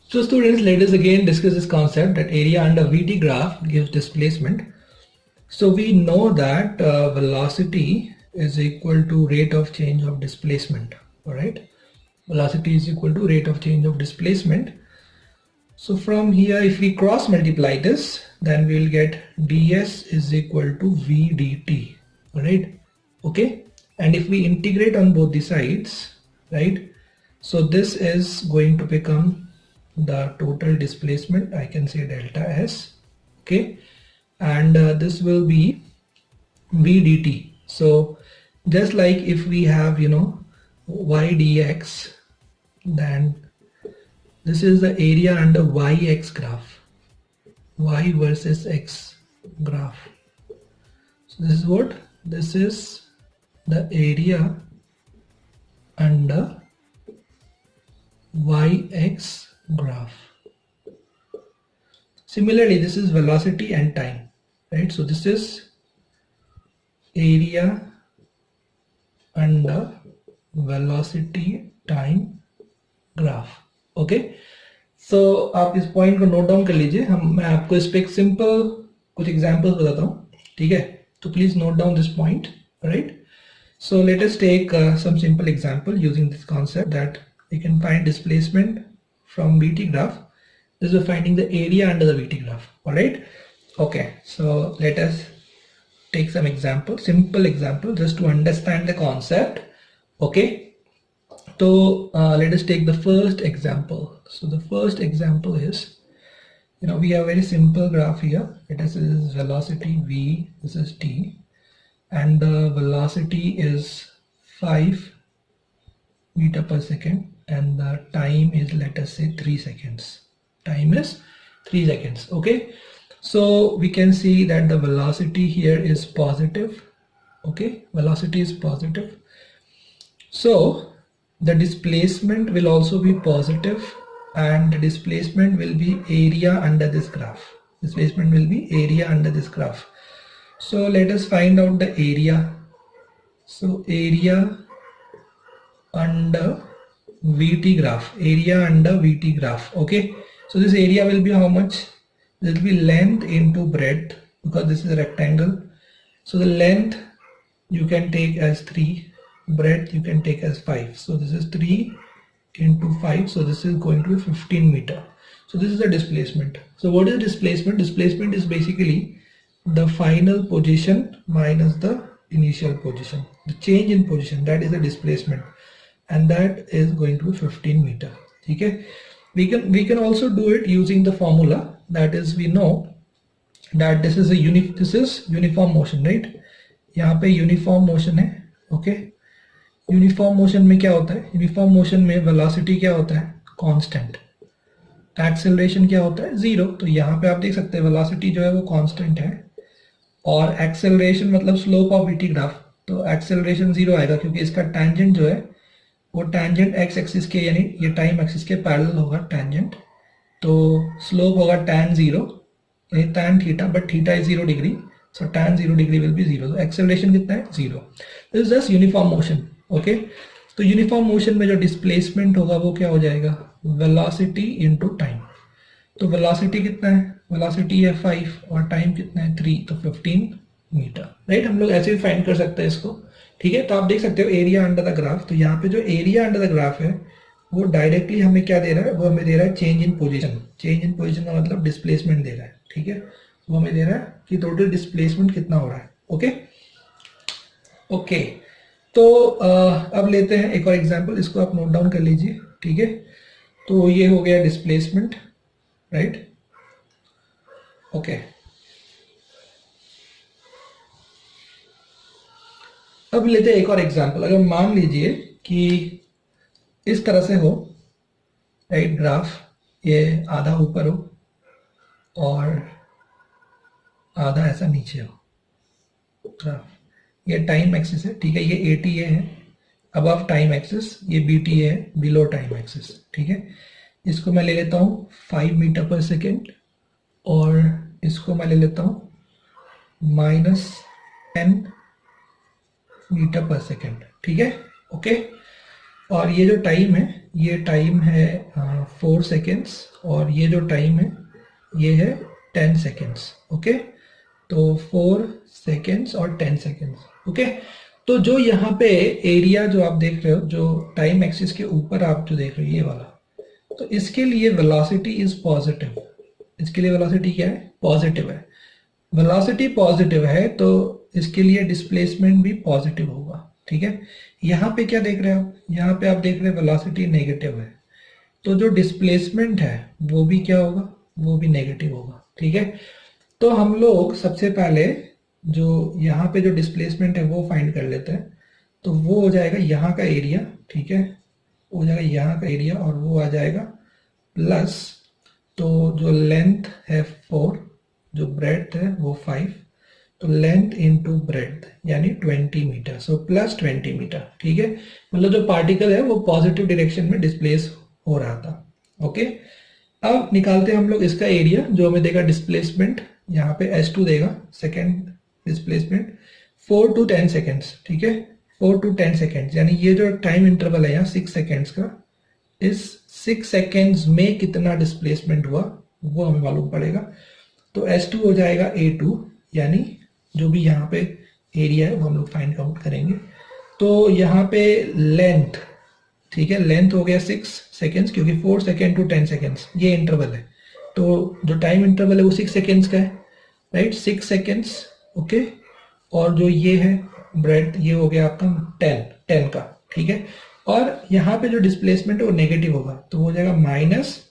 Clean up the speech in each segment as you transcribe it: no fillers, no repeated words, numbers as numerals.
So students, let us again discuss this concept that area under VT graph gives displacement. So we know that velocity is equal to rate of change of displacement. All right, velocity is equal to rate of change of displacement. So from here, if we cross multiply this, then we will get ds is equal to v dt. All right, okay. And if we integrate on both the sides, right, so this is going to become the total displacement. I can say delta s, okay, and this will be v dt. So just like if we have y dx, then this is the area under yx graph, y versus x graph. So this is what? This is the area under yx graph. Similarly, this is velocity and time, right? So this is area under velocity time graph. Okay, so आप इस point को note down कर लीजिए. मैं आपको इस पे एक सिंपल कुछ एग्जांपल्स बताता हूँ, ठीक है? तो please note down this point, right? So let us take some simple example using this concept that we can find displacement from VT graph. This is finding the area under the VT graph. All right. Okay. So let us take some example, simple example, just to understand the concept. Okay. So let us take the first example. So the first example is, we have a very simple graph here. This is velocity v, this is t, and the velocity is 5 meter per second, and the time is, let us say, 3 seconds. Time is 3 seconds. Okay, so we can see that the velocity here is positive. Okay, velocity is positive. So the displacement will also be positive, and the displacement will be area under this graph. Displacement will be area under this graph. So let us find out the area. So area under VT graph, area under VT graph. Okay, so this area will be how much? This will be length into breadth, because this is a rectangle. So the length you can take as 3, breadth you can take as 5. So this is 3 into 5. So this is going to be 15 meter. So this is the displacement. So what is displacement? Displacement is basically the final position minus the initial position. The change in position, that is the displacement, and that is going to be 15 meter. Okay, we can also do it using the formula. That is, we know that this is uniform motion, right? यहाँ पे uniform motion है. Okay, uniform motion में क्या होता है? Uniform motion में velocity क्या होता है? कांस्टेंट. एक्सेलरेशन क्या होता है? 0. तो यहाँ पे आप देख सकते हैं वेलोसिटी जो है वो कांस्टेंट है, और एक्सेलरेशन मतलब स्लोप ऑफ वीटी ग्राफ, तो एक्सेलरेशन 0 आएगा, क्योंकि इसका टैंजेंट जो है वो टैंजेंट एक्स एक्सिस के, यानी ये टाइम एक्सिस के पैरेलल होगा टैंजेंट. तो स्लोप होगा tan 0, यानी tan theta, but theta is 0 degree, so tan 0 degree will be 0. तो एक्सेलरेशन कितना है? 0. This is just uniform motion. Okay, तो यूनिफॉर्म मोशन में जो डिस्प्लेसमेंट होगा वो क्या हो जाएगा? Velocity into time. तो वेलोसिटी कितना है? वेलोसिटी है 5 और टाइम कितना है? 3, तो 15 मीटर, राइट? हम लोग ऐसे भी फाइंड कर सकते हैं इसको, ठीक है? तो आप देख सकते हो एरिया अंडर द ग्राफ. तो यहाँ पे जो एरिया अंडर द ग्राफ है वो डायरेक्टली हमें क्या दे रहा है? वो हमें दे रहा है change in position. Change in position का मतलब डिस्प्लेसमेंट दे रहा है, ठीक है? वो हमें दे रहा है कि टोटल डिस्प्लेसमेंट कितना हो रहा है. ओके ओके, तो अब लेते हैं एक और एग्जांपल. इसको आप नोट डाउन कर लीजिए, ठीक है? तो ये हो गया डिस्प्लेसमेंट, राइट? ओके, अब लेते हैं एक और एग्जांपल. अगर मान लीजिए कि इस तरह से हो, राइट? ग्राफ ये आधा ऊपर हो और आधा ऐसा नीचे हो. ग्राफ ये टाइम एक्सिस है, ठीक है? ये ATA है अबव टाइम एक्सिस, ये BTA है बिलो टाइम एक्सिस, ठीक है? इसको मैं ले लेता हूँ 5 मीटर पर सेकेंड, और इसको मैं ले लेता हूँ -10 मीटर पर सेकेंड, ठीक है? ओके, और ये जो टाइम है ये टाइम है 4 सेकेंड्स और ये जो टाइम है ये है 10 सेकेंड्स। ओके, तो 4 सेकेंड्स और 10 सेकेंड्स। ओके, तो जो यहाँ पे एरिया जो आप देख रहे हो, जो टाइम एक्सिस के ऊपर आप जो देख रहे हो ये वाला, तो इसके लिए वेलोसिटी इज पॉजिटिव। इसके लिए वेलोसिटी क्या है? पॉजिटिव है। वेलोसिटी पॉजिटिव है तो इसके लिए डिस्प्लेसमेंट भी पॉजिटिव होगा। ठीक है, यहाँ पे क्या देख रहे हो आप? यहाँ पे आप देख रहे हो वेलोसिटी नेगेटिव है, तो जो डिस्प्लेसमेंट है वो भी क्या होगा? वो भी नेगेटिव होगा। ठीक है, तो हम लोग सबसे पहले जो यहाँ पे जो डिस्प्लेसमेंट है वो फाइंड कर लेते हैं। तो वो हो जाएगा यहाँ का एरिया। ठीक है, हो जाएगा यहाँ का एरिया और वो आ जाएगा प्लस, तो जो लेंथ है 4, जो ब्रेड्थ है वो 5, तो लेंथ इनटू ब्रेड्थ यानी 20 मीटर, सो प्लस 20 मीटर। ठीक है, मतलब जो पार्टिकल है वो पॉजिटिव डायरेक्शन में डिस्प्लेस हो रहा था। ओके, अब निकालते हैं हम लोग इसका एरिया, जो हमें देगा डिस्प्लेसमेंट, यहाँ पे S2 देगा सेकेंड डिस्प्लेसमेंट 4 to 10 सेकेंड्स। ठीक है, 4 to 10 सेकेंड्स, यानी ये जो टाइम इंटरवल है यहाँ 6 सेकेंड्स का, इस 6 सेकेंड्स में कितना डिस्प्लेसमेंट हुआ वो हमें मालूम पड़ेगा। तो S2 हो जाएगा A2, यानी जो भी यहाँ पे एरिया है वो हम लोग फाइंड आउट करेंगे। तो यहाँ पे लेंथ, ठीक है, लेंथ हो गया 6 सेकेंड्स, क्योंकि 4 सेकेंड टू 10 सेकेंड्स ये इंटरवल है, तो जो टाइम इंटरवल है वो 6 सेकेंड्स का है, राइट, 6 सेकेंड्स। ओके, और जो ये है ब्रेड, ये हो गया आपका 10 का। ठीक है, और यहाँ पे जो डिस्प्लेसमेंट है वो नेगेटिव होगा, तो हो जाएगा -10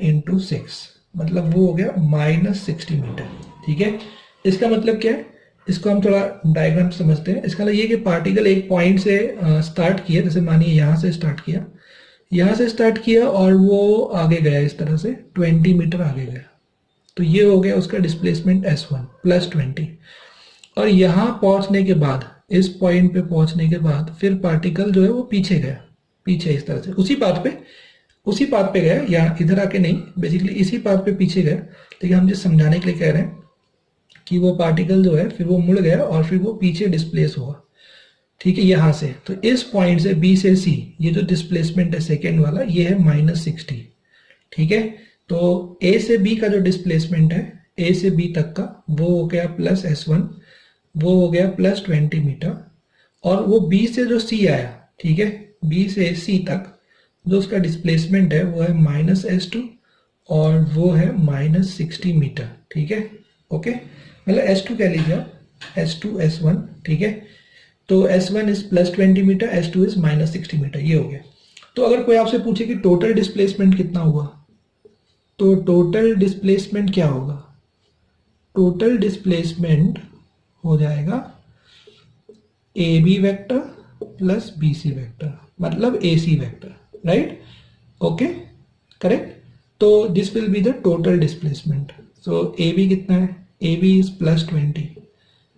इंटू 6, मतलब वो हो गया -60 मीटर। ठीक है, इसका मतलब क्या है? इसको हम थोड़ा डायग्राम समझते हैं। इसका मतलब ये कि पार्टिकल एक पॉइंट से स्टार्ट किया, जैसे मानिए यहाँ से स्टार्ट किया, यहाँ से स्टार्ट किया और वो आगे गया इस तरह से 20 मीटर आगे गया, तो ये हो गया उसका डिस्प्लेसमेंट S1 प्लस 20। और यहाँ पहुँचने के बाद, इस पॉइंट पे पहुँचने के बाद फिर पार्टिकल जो है वो पीछे गया, पीछे इस तरह से उसी पाथ पे गया, या इधर आके नहीं, बेसिकली इसी पाथ पे पीछे गया। लेकिन हम जिस समझाने के लिए कह रहे हैं कि वो पार्टिकल जो है फिर वो मुड़ गया और फिर वो पीछे डिस्प्लेस हुआ। ठीक है, यहाँ से, तो इस पॉइंट से B से C, ये जो डिस्प्लेसमेंट है सेकेंड वाला, ये है -60। ठीक है, तो A से B का जो डिस्प्लेसमेंट है, A से B तक का, वो हो गया प्लस S1, वो हो गया प्लस 20 मीटर, और वो B से जो C आया, ठीक है, B से C तक जो उसका डिस्प्लेसमेंट है वो है -S2 और वो है -60 मीटर। ठीक है, ओके, मतलब S2 कह लीजिए आप, S2 S1। ठीक है, तो S1 is plus 20 metre, S2 is -60 metre, ये हो गया। तो अगर कोई आपसे पूछे कि टोटल डिस्प्लेसमेंट कितना हुआ, तो टोटल डिस्प्लेसमेंट क्या होगा? टोटल डिस्प्लेसमेंट हो जाएगा AB vector plus BC vector, मतलब AC vector, right? Okay, correct. तो this will be the total displacement. So AB कितना है? AB is plus 20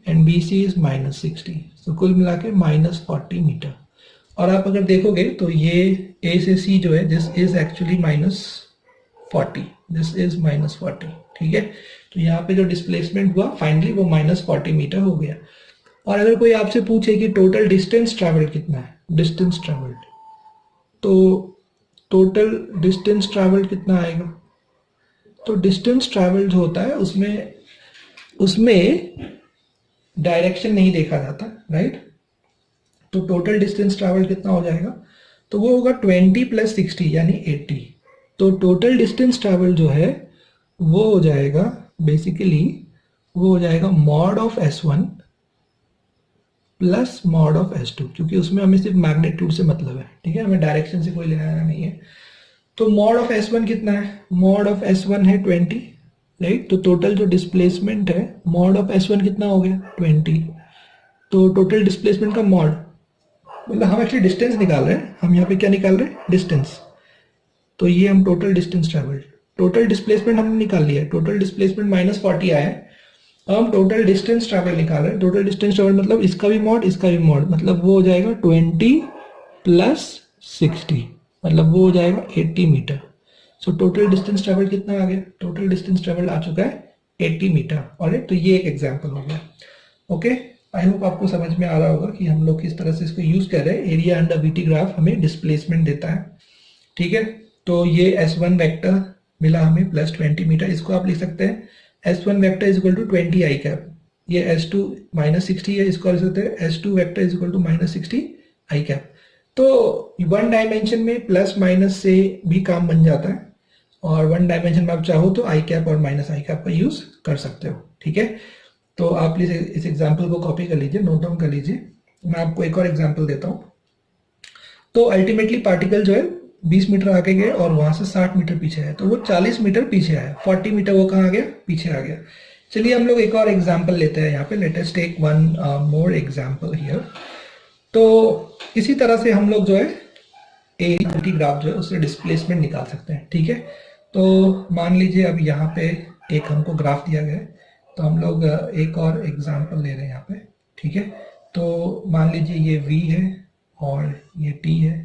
and BC is -60, तो कुल मिला के -40 मीटर। और आप अगर देखोगे तो ये A से C जो है, this is actually -40, this is -40। ठीक है, तो यहाँ पे जो डिस्प्लेसमेंट हुआ फाइनली वो -40 मीटर हो गया। और अगर कोई आपसे पूछे कि टोटल डिस्टेंस ट्रैवल्ड कितना है, डिस्टेंस ट्रैवल्ड, तो टोटल डिस्टेंस ट्रैवल्ड कितना आएगा? तो डिस्टेंस ट्रैवल्ड होता है, उसमें डायरेक्शन नहीं देखा जाता, राइट? तो टोटल डिस्टेंस ट्रैवल्ड कितना हो जाएगा? तो वो होगा 20 + 60 यानी 80। तो टोटल डिस्टेंस ट्रैवल जो है वो हो जाएगा, बेसिकली वो हो जाएगा mod of S1 plus mod of S2, क्योंकि उसमें हमें सिर्फ मैग्नीट्यूड से मतलब है। ठीक है, हमें डायरेक्शन से कोई लेना देना नहीं है। तो मॉड ऑफ S1 कितना है? मॉड ऑफ S1 है 20, राइट? तो टोटल जो डिस्प्लेसमेंट है मॉड ऑफ S1 कितना हो गया? 20। तो टोटल डिस्प्लेसमेंट का मॉड, मतलब हम एक्चुअली डिस्टेंस निकाल रहे हैं, हम यहाँ पे क्या निकाल रहे हैं? डिस्टेंस। तो ये हम total distance travelled, total displacement हमने निकाल लिया है, टोटल डिस्प्लेसमेंट -40 आया है। अब हम टोटल डिस्टेंस ट्रैवल निकाल रहे हैं। टोटल डिस्टेंस ट्रैवल मतलब इसका भी मॉड, इसका भी मॉड, मतलब वो हो जाएगा 20 + 60, मतलब वो हो जाएगा 80 metre. So total distance travel कितना आ गया? टोटल डिस्टेंस ट्रैवल आ चुका है 80 मीटर। ऑलराइट, तो ये एक एग्जांपल हो गया। ओके, आई होप आपको समझ में आ रहा होगा कि हम लोग किस तरह से इसको यूज कर रहे हैं। एरिया अंडर वीटी ग्राफ हमें डिस्प्लेसमेंट देता है, ठीक है। तो ये S1 वेक्टर मिला हमें प्लस 20 मीटर, इसको आप लिख सकते हैं S1 vector is equal to 20 I cap. ये S2 माइनस 60 है, इसको लिख सकते हैं S2 vector is equal to minus 60 I cap. तो वन डायमेंशन में प्लस माइनस से भी काम बन जाता है, और वन डायमेंशन में आप चाहो तो आई कैप और माइनस आई कैप का यूज कर सकते हो, ठीक है। तो आप प्लीज इस एग्जाम्पल को कॉपी कर लीजिए, नोट डाउन कर लीजिए। मैं आपको एक और एग्जाम्पल देता हूँ। तो अल्टीमेटली पार्टिकल जो है 20 मीटर आगे गए और वहां से 60 मीटर पीछे है, तो वो 40 मीटर पीछे आया, 40 मीटर वो कहाँ आ गया, पीछे आ गया। चलिए हम लोग एक और एग्जाम्पल लेते हैं यहाँ पे। Let us take one more example here. तो इसी तरह से हम लोग जो है एरिया की ग्राफ जो है उससे डिस्प्लेसमेंट निकाल सकते हैं, ठीक है। तो मान लीजिए अब यहाँ पे एक हमको ग्राफ दिया गया है, तो हम लोग एक और एग्जाम्पल ले रहे हैं यहाँ पे, ठीक है। तो मान लीजिए ये V है और ये T है,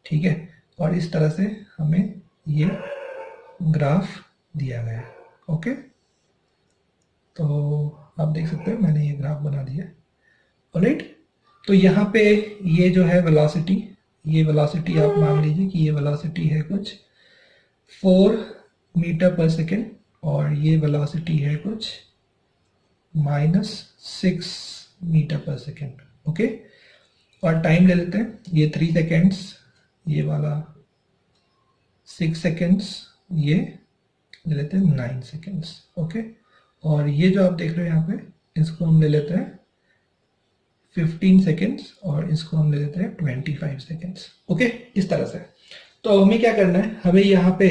ठीक है, और इस तरह से हमें ये ग्राफ दिया गया है, ओके। तो आप देख सकते हैं मैंने ये ग्राफ बना दिया, ऑलराइट। तो यहाँ पे ये जो है वेलोसिटी, ये वेलोसिटी आप मान लीजिए कि ये वेलोसिटी है कुछ 4 मीटर पर सेकेंड, और ये वेलोसिटी है कुछ -6 मीटर पर सेकेंड, ओके। और टाइम ले लेते हैं, ये 3 सेकेंड्स, ये वाला 6 सेकेंड्स, ये ले लेते हैं 9 सेकेंड्स, ओके। और ये जो आप देख रहे हो यहाँ पे, इसको हम ले लेते हैं 15 सेकेंड्स, और इसको हम ले लेते हैं 25 सेकेंड्स, ओके, इस तरह से। तो हमें क्या करना है, हमें यहाँ पे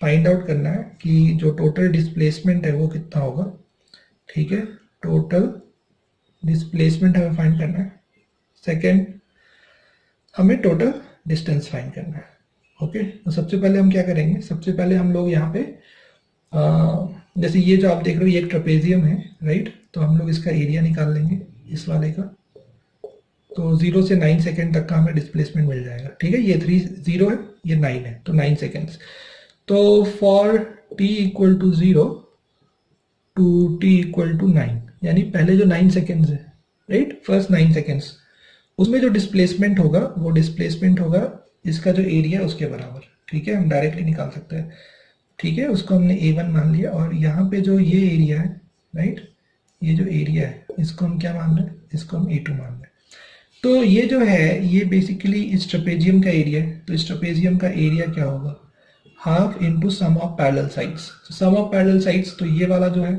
फाइंड आउट करना है कि जो टोटल डिस्प्लेसमेंट है वो कितना होगा, ठीक है। टोटल डिस्प्लेसमेंट हमें फाइंड करना है। सेकेंड, हमें टोटल डिस्टेंस फाइंड करना है, ओके। तो सबसे पहले हम क्या करेंगे, सबसे पहले हम लोग यहाँ पे जैसे ये जो आप देख रहे हो ये एक ट्रेपेजियम है, राइट। तो हम लोग इसका एरिया निकाल लेंगे इस वाले का। तो 0 से 9 सेकेंड तक का हमें डिस्प्लेसमेंट मिल जाएगा, ठीक है। ये 3 0 है, ये 9 है, तो 9 सेकेंड्स। तो for t equal to 0 to t equal to 9, यानी पहले जो 9 सेकेंड्स है, राइट, फर्स्ट 9 सेकेंड्स, उसमें जो डिस्प्लेसमेंट होगा वो डिस्प्लेसमेंट होगा इसका जो एरिया है उसके बराबर, ठीक है। हम डायरेक्टली निकाल सकते हैं, ठीक है। उसको हमने A1 मान लिया, और यहाँ पे जो ये एरिया है, राइट, ये जो एरिया है इसको हम क्या मान रहे हैं, इसको हम A2 मान रहे हैं। तो ये जो है ये बेसिकली इस ट्रेपेजियम का एरिया है। तो इस ट्रेपेजियम का एरिया क्या होगा, half into sum of parallel sides. Sum of parallel sides, तो ये वाला जो है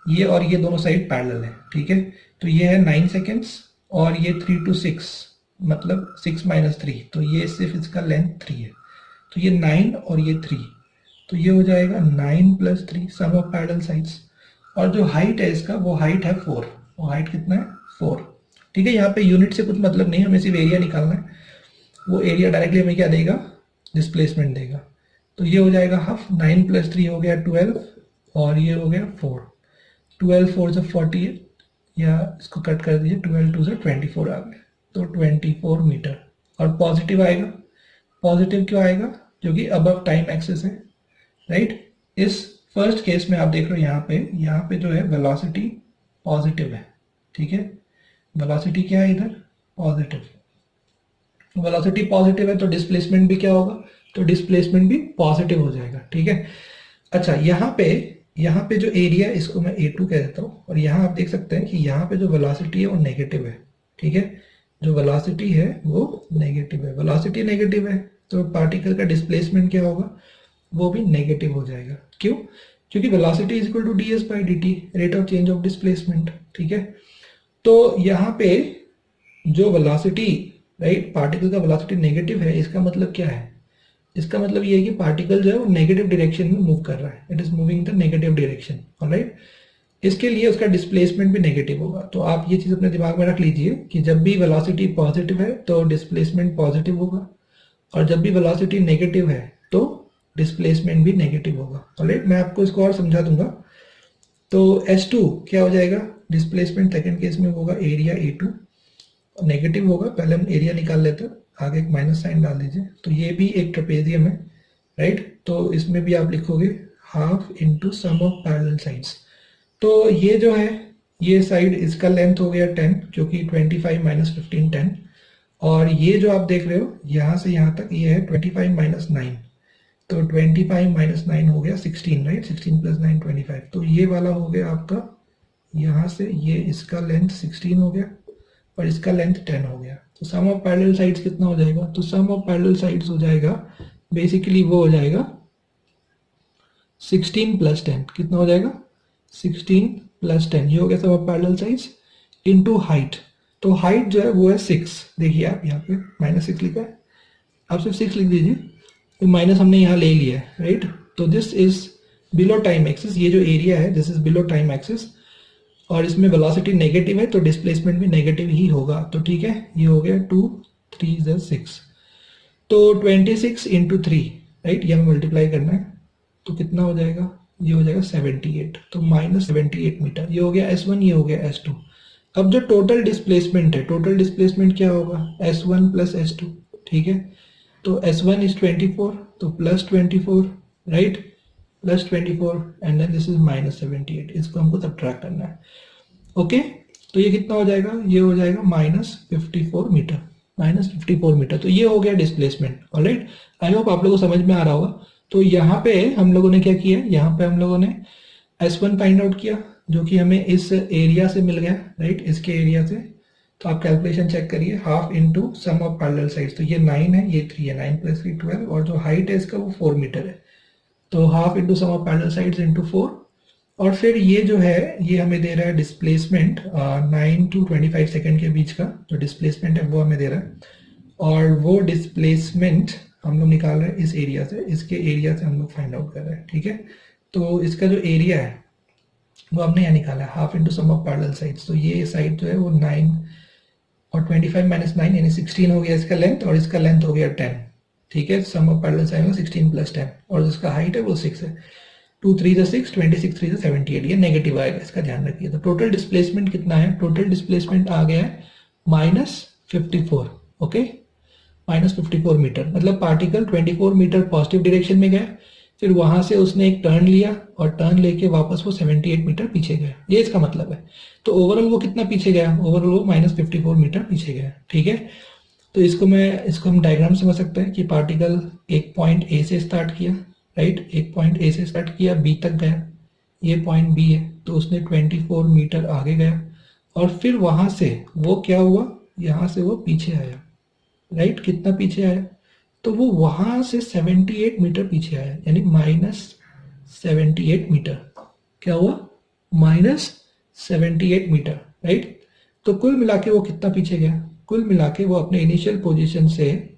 ये और ये दोनों साइड पैरेलल है, ठीक है। तो ये है 9 सेकेंड्स, और ये 3 to 6 मतलब 6 - 3, तो ये सिर्फ इसका लेंथ 3 है। तो ये 9 और ये 3, तो ये हो जाएगा 9 + 3 सम ऑफ पैरेलल साइड्स। और जो हाइट है इसका, वो हाइट है 4। वो हाइट कितना है, 4, ठीक है। यहाँ पे यूनिट से कुछ मतलब नहीं, हमें सिर्फ एरिया निकालना है। वो एरिया डायरेक्टली हमें क्या देगा, डिस्प्लेसमेंट देगा। तो ये हो जाएगा हाफ, 9 + 3 हो गया 12, और ये हो गया 4। 12 4 से 48, या इसको कट कर दीजिए, 12 2 से 24 आ गया, तो 24 मीटर। और पॉजिटिव आएगा, पॉजिटिव क्यों आएगा, क्योंकि अबव टाइम एक्सिस है, राइट। इस फर्स्ट केस में आप देख रहे हो यहाँ पे जो है वेलोसिटी पॉजिटिव है, ठीक है। वेलोसिटी क्या है इधर, पॉजिटिव। वेलोसिटी पॉजिटिव है तो डिस्प्लेसमेंट भी क्या होगा, तो डिस्प्लेसमेंट भी पॉजिटिव हो जाएगा, ठीक है। अच्छा, यहाँ पे जो एरिया, इसको मैं A2 कह देता हूँ, और यहाँ आप देख सकते हैं कि यहाँ पे जो वेलोसिटी है वो नेगेटिव है, ठीक है। जो वेलोसिटी है वो नेगेटिव है, वेलोसिटी नेगेटिव है, तो पार्टिकल का डिस्प्लेसमेंट क्या होगा, वो भी नेगेटिव हो जाएगा। क्यों, क्योंकि velocity is equal to ds/dt, rate of change of displacement, ठीक है। तो यहाँ पे जो वेलोसिटी, राइट, पार्टिकल का वेलोसिटी नेगेटिव है, इसका मतलब क्या है, इसका मतलब ये है कि पार्टिकल जो है वो नेगेटिव डायरेक्शन में मूव कर रहा है, it is moving the negative direction, alright. इसके लिए उसका डिस्प्लेसमेंट भी नेगेटिव होगा। तो आप ये चीज अपने दिमाग में रख लीजिए कि जब भी वेलोसिटी पॉजिटिव है तो डिस्प्लेसमेंट पॉजिटिव होगा, और जब भी वेलोसिटी नेगेटिव है तो डिस्प्लेसमेंट भी नेगेटिव होगा, ऑलराइट। मैं आपको इसको और समझा दूंगा। तो S2 क्या हो जाएगा, डिस्प्लेसमेंट सेकंड केस में होगा एरिया A2, नेगेटिव होगा। पहले हम एरिया निकाल लेते हैं, आगे एक माइनस साइन डाल दीजिए। तो ये भी एक ट्रेपेजियम है, राइट। तो इसमें भी आप लिखोगे half into sum of parallel sides. तो ये जो है ये साइड इसका लेंथ हो गया 10 क्योंकि 25 माइनस 15 10, और ये जो आप देख रहे हो यहाँ से यहाँ तक ये है 25 माइनस 9, तो 25 माइनस 9 हो गया 16, राइट, 16 प्लस 9 25, तो ये वाला हो गया आपका यहाँ से, ये इसका लेंथ 16 हो गया और इसका लेंथ 10 हो गया। तो सम ऑफ पैरेलल साइड्स कितना हो जाएगा, तो सम ऑफ पैरेलल साइड्स हो जाएगा बेसिकली वो हो जाएगा 16 प्लस 10, कितना हो जाएगा 16 प्लस 10, ये हो गया sum of parallel sides into height. तो हाइट जो है वो है 6, देखिए आप यहाँ पे -6 लिखा है, आप सिर्फ 6 लिख दीजिए, तो माइनस हमने यहाँ ले लिया है, राइट। तो this is below time axis, ये जो एरिया है this is below time axis, और इसमें वेलोसिटी नेगेटिव है तो डिस्प्लेसमेंट भी नेगेटिव ही होगा। तो ठीक है, ये हो गया 2 3 6, तो 26 इंटू 3, राइट, ये हमें मल्टीप्लाई करना है, तो कितना हो जाएगा, ये हो जाएगा 78, तो -78 मीटर, ये हो गया S1, ये हो गया S2। अब जो टोटल डिस्प्लेसमेंट है, टोटल डिस्प्लेसमेंट क्या होगा, S1 प्लस S2, ठीक है, तो S1 इज 24, तो plus 24, right, plus 24 and then this is -78, इसको हमको सब्ट्रैक्ट करना है, ओके। तो ये कितना हो जाएगा, ये हो जाएगा -54 मीटर, -54 मीटर, तो ये हो गया डिस्प्लेसमेंट, ऑलराइट। आई होप आप लोगों को समझ में आ रहा होगा। तो यहाँ पे हम लोगों ने क्या किया, यहाँ पे हम लोगों ने S1 फाइंड आउट किया जो कि हमें इस एरिया से मिल गया, राइट, इसके एरिया से। तो आप कैलकुलेशन चेक करिए, half into sum of parallel sides, तो ये 9 है, ये 3 है, 9 प्लस 3 12, और जो हाइट है इसका वो 4 मीटर है, तो half into sum of parallel sides into 4, और फिर ये जो है ये हमें दे रहा है डिस्प्लेसमेंट 9 to 25 सेकेंड के बीच का जो डिस्प्लेसमेंट है वो हमें दे रहा है, और वो डिस्प्लेसमेंट हम लोग निकाल रहे हैं इस एरिया से, इसके एरिया से हम लोग फाइंड आउट कर रहे हैं, ठीक है। तो इसका जो एरिया है वो हमने यहाँ निकाला है, half into sum of parallel sides, तो ये साइड जो है वो 9 और 25 माइनस 9 यानी 16 हो गया इसका लेंथ, और इसका लेंथ हो गया 10, ठीक है, सम ऑफ पैरेलल साइड में 16 प्लस 10, और जिसका हाइट है वो 6 है, 2 3 6, 26 3 78, ये नेगेटिव आएगा, इसका ध्यान रखिए। तो टोटल डिस्प्लेसमेंट कितना है, टोटल डिस्प्लेसमेंट आ गया है -54, ओके, -54 मीटर, मतलब पार्टिकल 24 मीटर पॉजिटिव डायरेक्शन में गया, फिर वहां से उसने एक टर्न लिया और टर्न लेके वापस वो 78 मीटर पीछे गया, ये इसका मतलब है। तो ओवरऑल वो कितना पीछे गया, ओवरऑल वो -54 मीटर पीछे गया, ठीक है। तो इसको हम डायग्राम समझ सकते हैं कि पार्टिकल एक पॉइंट ए से स्टार्ट किया, राइट, एक पॉइंट ए से स्टार्ट किया, बी तक गया, ये पॉइंट बी है, तो उसने 24 मीटर आगे गया, और फिर वहां से वो क्या हुआ, यहाँ से वो पीछे आया, राइट, कितना पीछे आया, तो वो वहां से 78 मीटर पीछे आया, यानी -78 मीटर, क्या हुआ, -78 मीटर, राइट। तो कुल मिला के वो कितना पीछे गया, कुल मिला के वो अपने इनिशियल पोजीशन से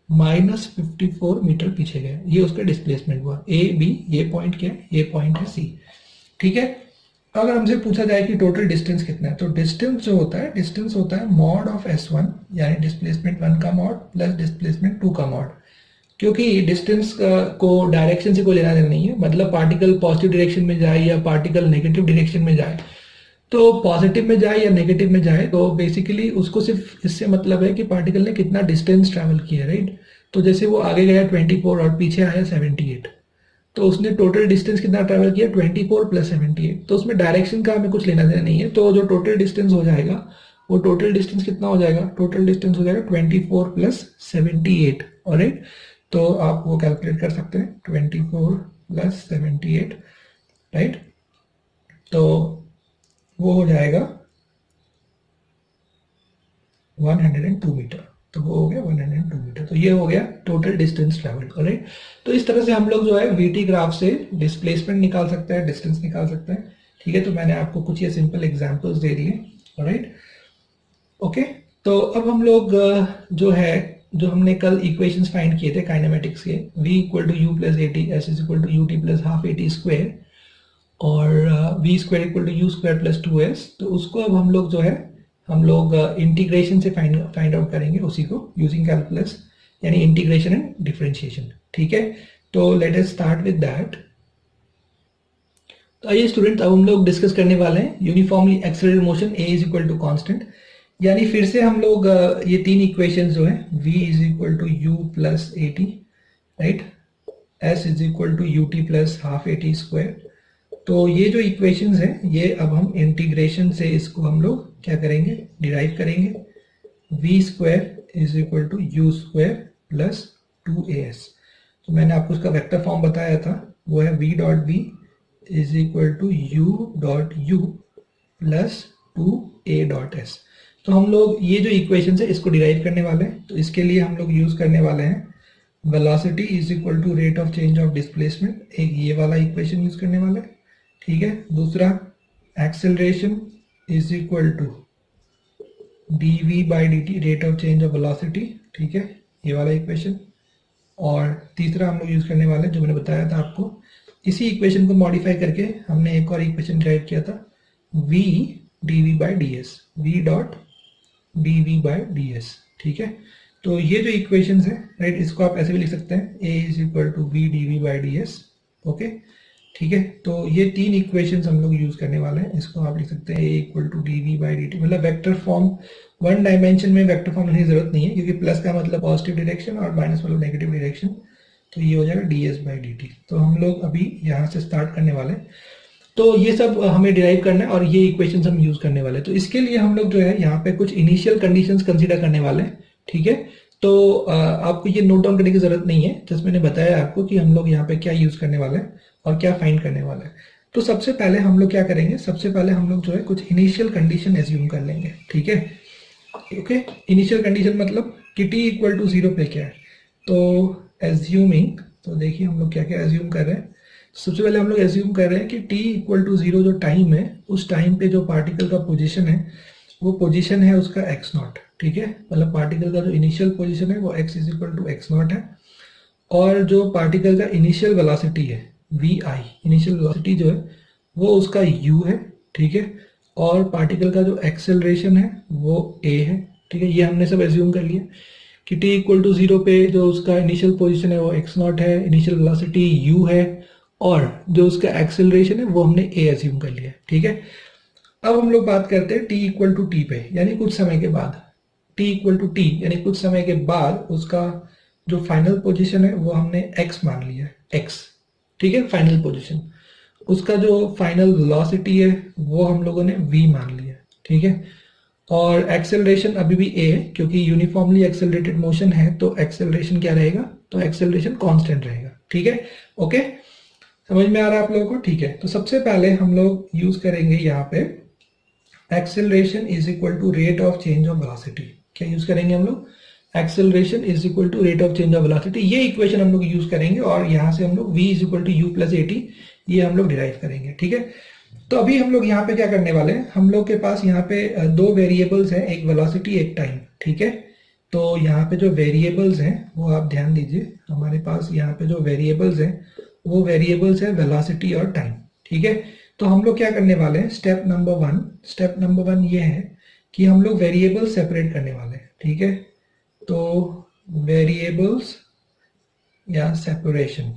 -54 मीटर पीछे गया, ये उसका डिस्प्लेसमेंट हुआ। ए बी, ये पॉइंट क्या है, ये पॉइंट है सी, ठीक है। अगर हमसे पूछा जाए कि टोटल डिस्टेंस कितना है, तो डिस्टेंस जो होता है, डिस्टेंस होता है मॉड ऑफ S1, यानी डिस्प्लेसमेंट 1 का मॉड प्लस डिस्प्लेसमेंट 2 का मॉड, क्योंकि डिस्टेंस को डायरेक्शन से कोई लेना देना नहीं है, मतलब पार्टिकल पॉजिटिव डायरेक्शन में जाए या पार्टिकल नेगेटिव डायरेक्शन में जाए, तो पॉजिटिव में जाए या नेगेटिव में जाए, तो बेसिकली उसको सिर्फ इससे मतलब है कि पार्टिकल ने कितना डिस्टेंस ट्रैवल किया, राइट। तो जैसे वो आगे गया 24 और पीछे आया 78, तो उसने टोटल डिस्टेंस कितना ट्रैवल किया, 24 प्लस 78, तो उसमें डायरेक्शन का हमें कुछ लेना देना नहीं है। तो जो टोटल डिस्टेंस हो जाएगा, वो टोटल डिस्टेंस कितना हो जाएगा, टोटल डिस्टेंस हो जाएगा 24 प्लस 78, ऑलराइट। तो आप वो कैलकुलेट कर सकते हैं, 24 प्लस 78, राइट, तो वो हो जाएगा 102 मीटर, तो वो हो गया 102 मीटर, तो ये हो गया टोटल डिस्टेंस ट्रैवल, ऑलराइट। तो इस तरह से हम लोग जो है VT ग्राफ से डिस्प्लेसमेंट निकाल सकते हैं, डिस्टेंस निकाल सकते हैं, ठीक है। तो मैंने आपको कुछ ये सिंपल एग्जांपल्स दे दिए, ऑलराइट, ओके। तो अब हम लोग जो है, जो हमने कल इक्वेशंस फाइंड किए थे काइनेमेटिक्स के, v = u + at, s = ut + ½ at square, और v² = u² + 2s, तो उसको अब हम लोग जो है हम लोग इंटीग्रेशन से फाइंड आउट करेंगे उसी को, यूजिंग कैलकुलस, यानी इंटीग्रेशन एंड डिफरेंशिएशन, ठीक है। तो let us start with that. तो आइए स्टूडेंट, अब हम लोग डिस्कस करने वाले हैं uniformly accelerated motion a = constant, यानी फिर से हम लोग ये तीन इक्वेशंस जो है, v = u + at, right, s = ut + ½ at square, तो ये जो इक्वेशंस है ये अब हम इंटीग्रेशन से इसको हम लोग क्या करेंगे, डिराइव करेंगे। v square is equal to you square plus 2as। तो मैंने आपको उसका वेक्टर फॉर्म बताया था, वो है v dot v is equal to u dot u plus 2a dot s। तो हम लोग ये जो इक्वेशन है इसको डिराइव करने वाले हैं। तो इसके लिए हम लोग यूज करने वाले हैं velocity is equal to rate of change of displacement, एक ये वाला इक्वेशन यूज करने वाले हैं, ठीक है। दूसरा acceleration is equal to dv by dt, rate of change of velocity, ठीक है, ये वाला इक्वेशन। और तीसरा हम लोग यूज करने वाले जो मैंने बताया था आपको, इसी इक्वेशन को मॉडिफाई करके हमने एक और इक्वेशन डिराइव किया था, v dv by ds, v dot dv by ds, ठीक है। तो ये जो इक्वेशन है राइट, इसको आप ऐसे भी लिख सकते हैं, a is equal to v dv by ds, okay, ठीक है। तो ये तीन इक्वेशंस हम लोग यूज करने वाले हैं। इसको आप लिख सकते हैं a equal to dv by dt, मतलब वेक्टर फॉर्म, वन डायमेंशन में वेक्टर फॉर्म लिखने की जरूरत नहीं है, क्योंकि प्लस का मतलब पॉजिटिव डायरेक्शन और माइनस मतलब नेगेटिव डायरेक्शन। तो ये हो जाएगा ds बाई dt। तो हम लोग अभी यहाँ से स्टार्ट करने वाले हैं। तो ये सब हमें डिराइव करना है और ये इक्वेशंस हम यूज करने वाले हैं। तो इसके लिए हम लोग जो है यहाँ पे कुछ इनिशियल कंडीशंस कंसीडर करने वाले हैं, ठीक है। तो आपको ये नोट डाउन करने की जरूरत नहीं है, जस्ट मैंने बताया आपको कि हम लोग यहाँ पे क्या यूज करने वाले हैं और क्या फाइंड करने वाले हैं। तो सबसे पहले हम लोग क्या करेंगे, सबसे पहले हम लोग जो है कुछ इनिशियल कंडीशन एज्यूम कर लेंगे, ठीक है। ओके, इनिशियल कंडीशन मतलब कि t इक्वल टू 0 पे क्या है। तो एज्यूमिंग, तो देखिए हम लोग क्या क्या एज्यूम कर रहे हैं। सबसे पहले हम लोग एज्यूम कर रहे हैं कि t इक्वल टू 0 जो टाइम है, उस टाइम पे जो पार्टिकल का पोजीशन है वो पोजीशन है उसका x नॉट, ठीक है। मतलब पार्टिकल का जो इनिशियल पोजीशन है वो x is equal to x naught है, और जो पार्टिकल का इनिशियल वेलोसिटी है vi, इनिशियल वेलोसिटी जो है वो उसका u है, ठीक है। और पार्टिकल का जो एक्सेलरेशन है वो a है, ठीक है। ये हमने सब एज्यूम कर लिया कि t इक्वल टू 0 पे जो उसका इनिशियल पोजीशन है वो x नॉट है, इनिशियल वेलोसिटी u है, और जो उसका एक्सेलरेशन है वो हमने a एज्यूम कर लिया, ठीक है। अब हम लोग बात करते हैं t इक्वल टू t पे, यानी कुछ समय के बाद, t इक्वल टू t यानी कुछ समय के बाद उसका जो फाइनल पोजीशन है वो हमने x मान लिया, x, ठीक है, फाइनल पोजीशन। उसका जो फाइनल वेलोसिटी है वो हम लोगों ने v मान लिया, ठीक है। और एक्सेलरेशन अभी भी a है, क्योंकि यूनिफॉर्मली एक्सेलरेटेड मोशन है तो एक्सेलरेशन क्या रहेगा, तो एक्सेलरेशन कांस्टेंट रहेगा, ठीक है। ओके, समझ में आ रहा है आप लोगों को, ठीक है। तो सबसे पहले हम लोग यूज करेंगे यहाँ पे acceleration is equal to rate of change of velocity. क्या यूज करेंगे हम लोग, acceleration is equal to rate of change of velocity, ये इक्वेशन हम लोग यूज करेंगे। और यहाँ से हम लोग v is equal to u plus at ये हम लोग डिराइव करेंगे, ठीक है। तो अभी हम लोग यहाँ पे क्या करने वाले हैं, हम लोग के पास यहाँ पे दो वेरिएबल्स हैं, एक वेलोसिटी एक टाइम, ठीक है। तो यहाँ पे जो वेरिएबल्स हैं वो आप ध्यान दीजिए, हमारे पास यहाँ पे जो वेरिएबल्स हैं वो वेरिएबल्स है वेलोसिटी और टाइम, ठीक है। तो हम लोग क्या करने वाले हैं, स्टेप नंबर वन ये है कि हम लोग वेरिएबल्स सेपरेट करने वाले हैं, ठीक है। तो वेरिएबल्स या सेपरेशन,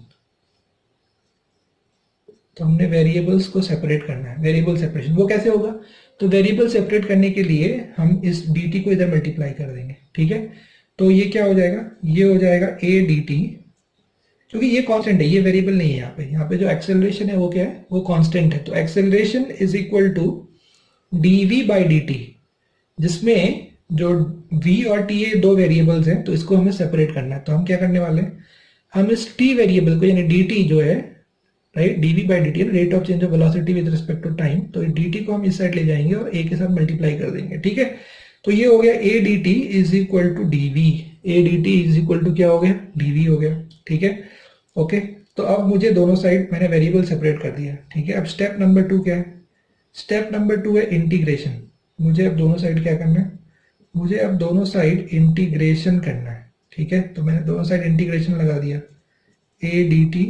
तो हमने वेरिएबल्स को सेपरेट करना है, वेरिएबल सेपरेशन। वो कैसे होगा, तो वेरिएबल सेपरेट करने के लिए हम इस dt को इधर मल्टीप्लाई कर देंगे, ठीक है। तो ये क्या हो जाएगा, ये हो जाएगा a dt, क्योंकि ये कांस्टेंट है, ये वेरिएबल नहीं है। यहाँ पे जो एक्सेलरेशन है वो क्या है, वो कांस्टेंट है। तो acceleration is equal to dv by dt, जिसमें जो v और t ये दो वेरिएबल्स हैं, तो इसको हमें सेपरेट करना है। तो हम क्या करने वाले हैं, हम इस t वेरिएबल को, यानी dt जो है right, dv by dt rate of change of velocity with respect to time, तो dt को हम इस साइड ले जाएंगे और a के साथ मल्टीप्लाई कर देंगे, ठीक है। तो ये हो गया a dt is equal to dv, a dt is equal to क्या हो गया, dv हो गया, ठीक है। ओके, तो अब मुझे दोनों साइड मैंने वेरिएबल सेपरेट कर दिया, ठीक है। अब स्टेप नंबर 2 क्या है, स्टेप नंबर 2 है इंटीग्रेशन। मुझे अब दोनों साइड क्या करना है, मुझे अब दोनों साइड इंटीग्रेशन करना है, ठीक है। तो मैंने दोनों साइड इंटीग्रेशन लगा दिया, a dt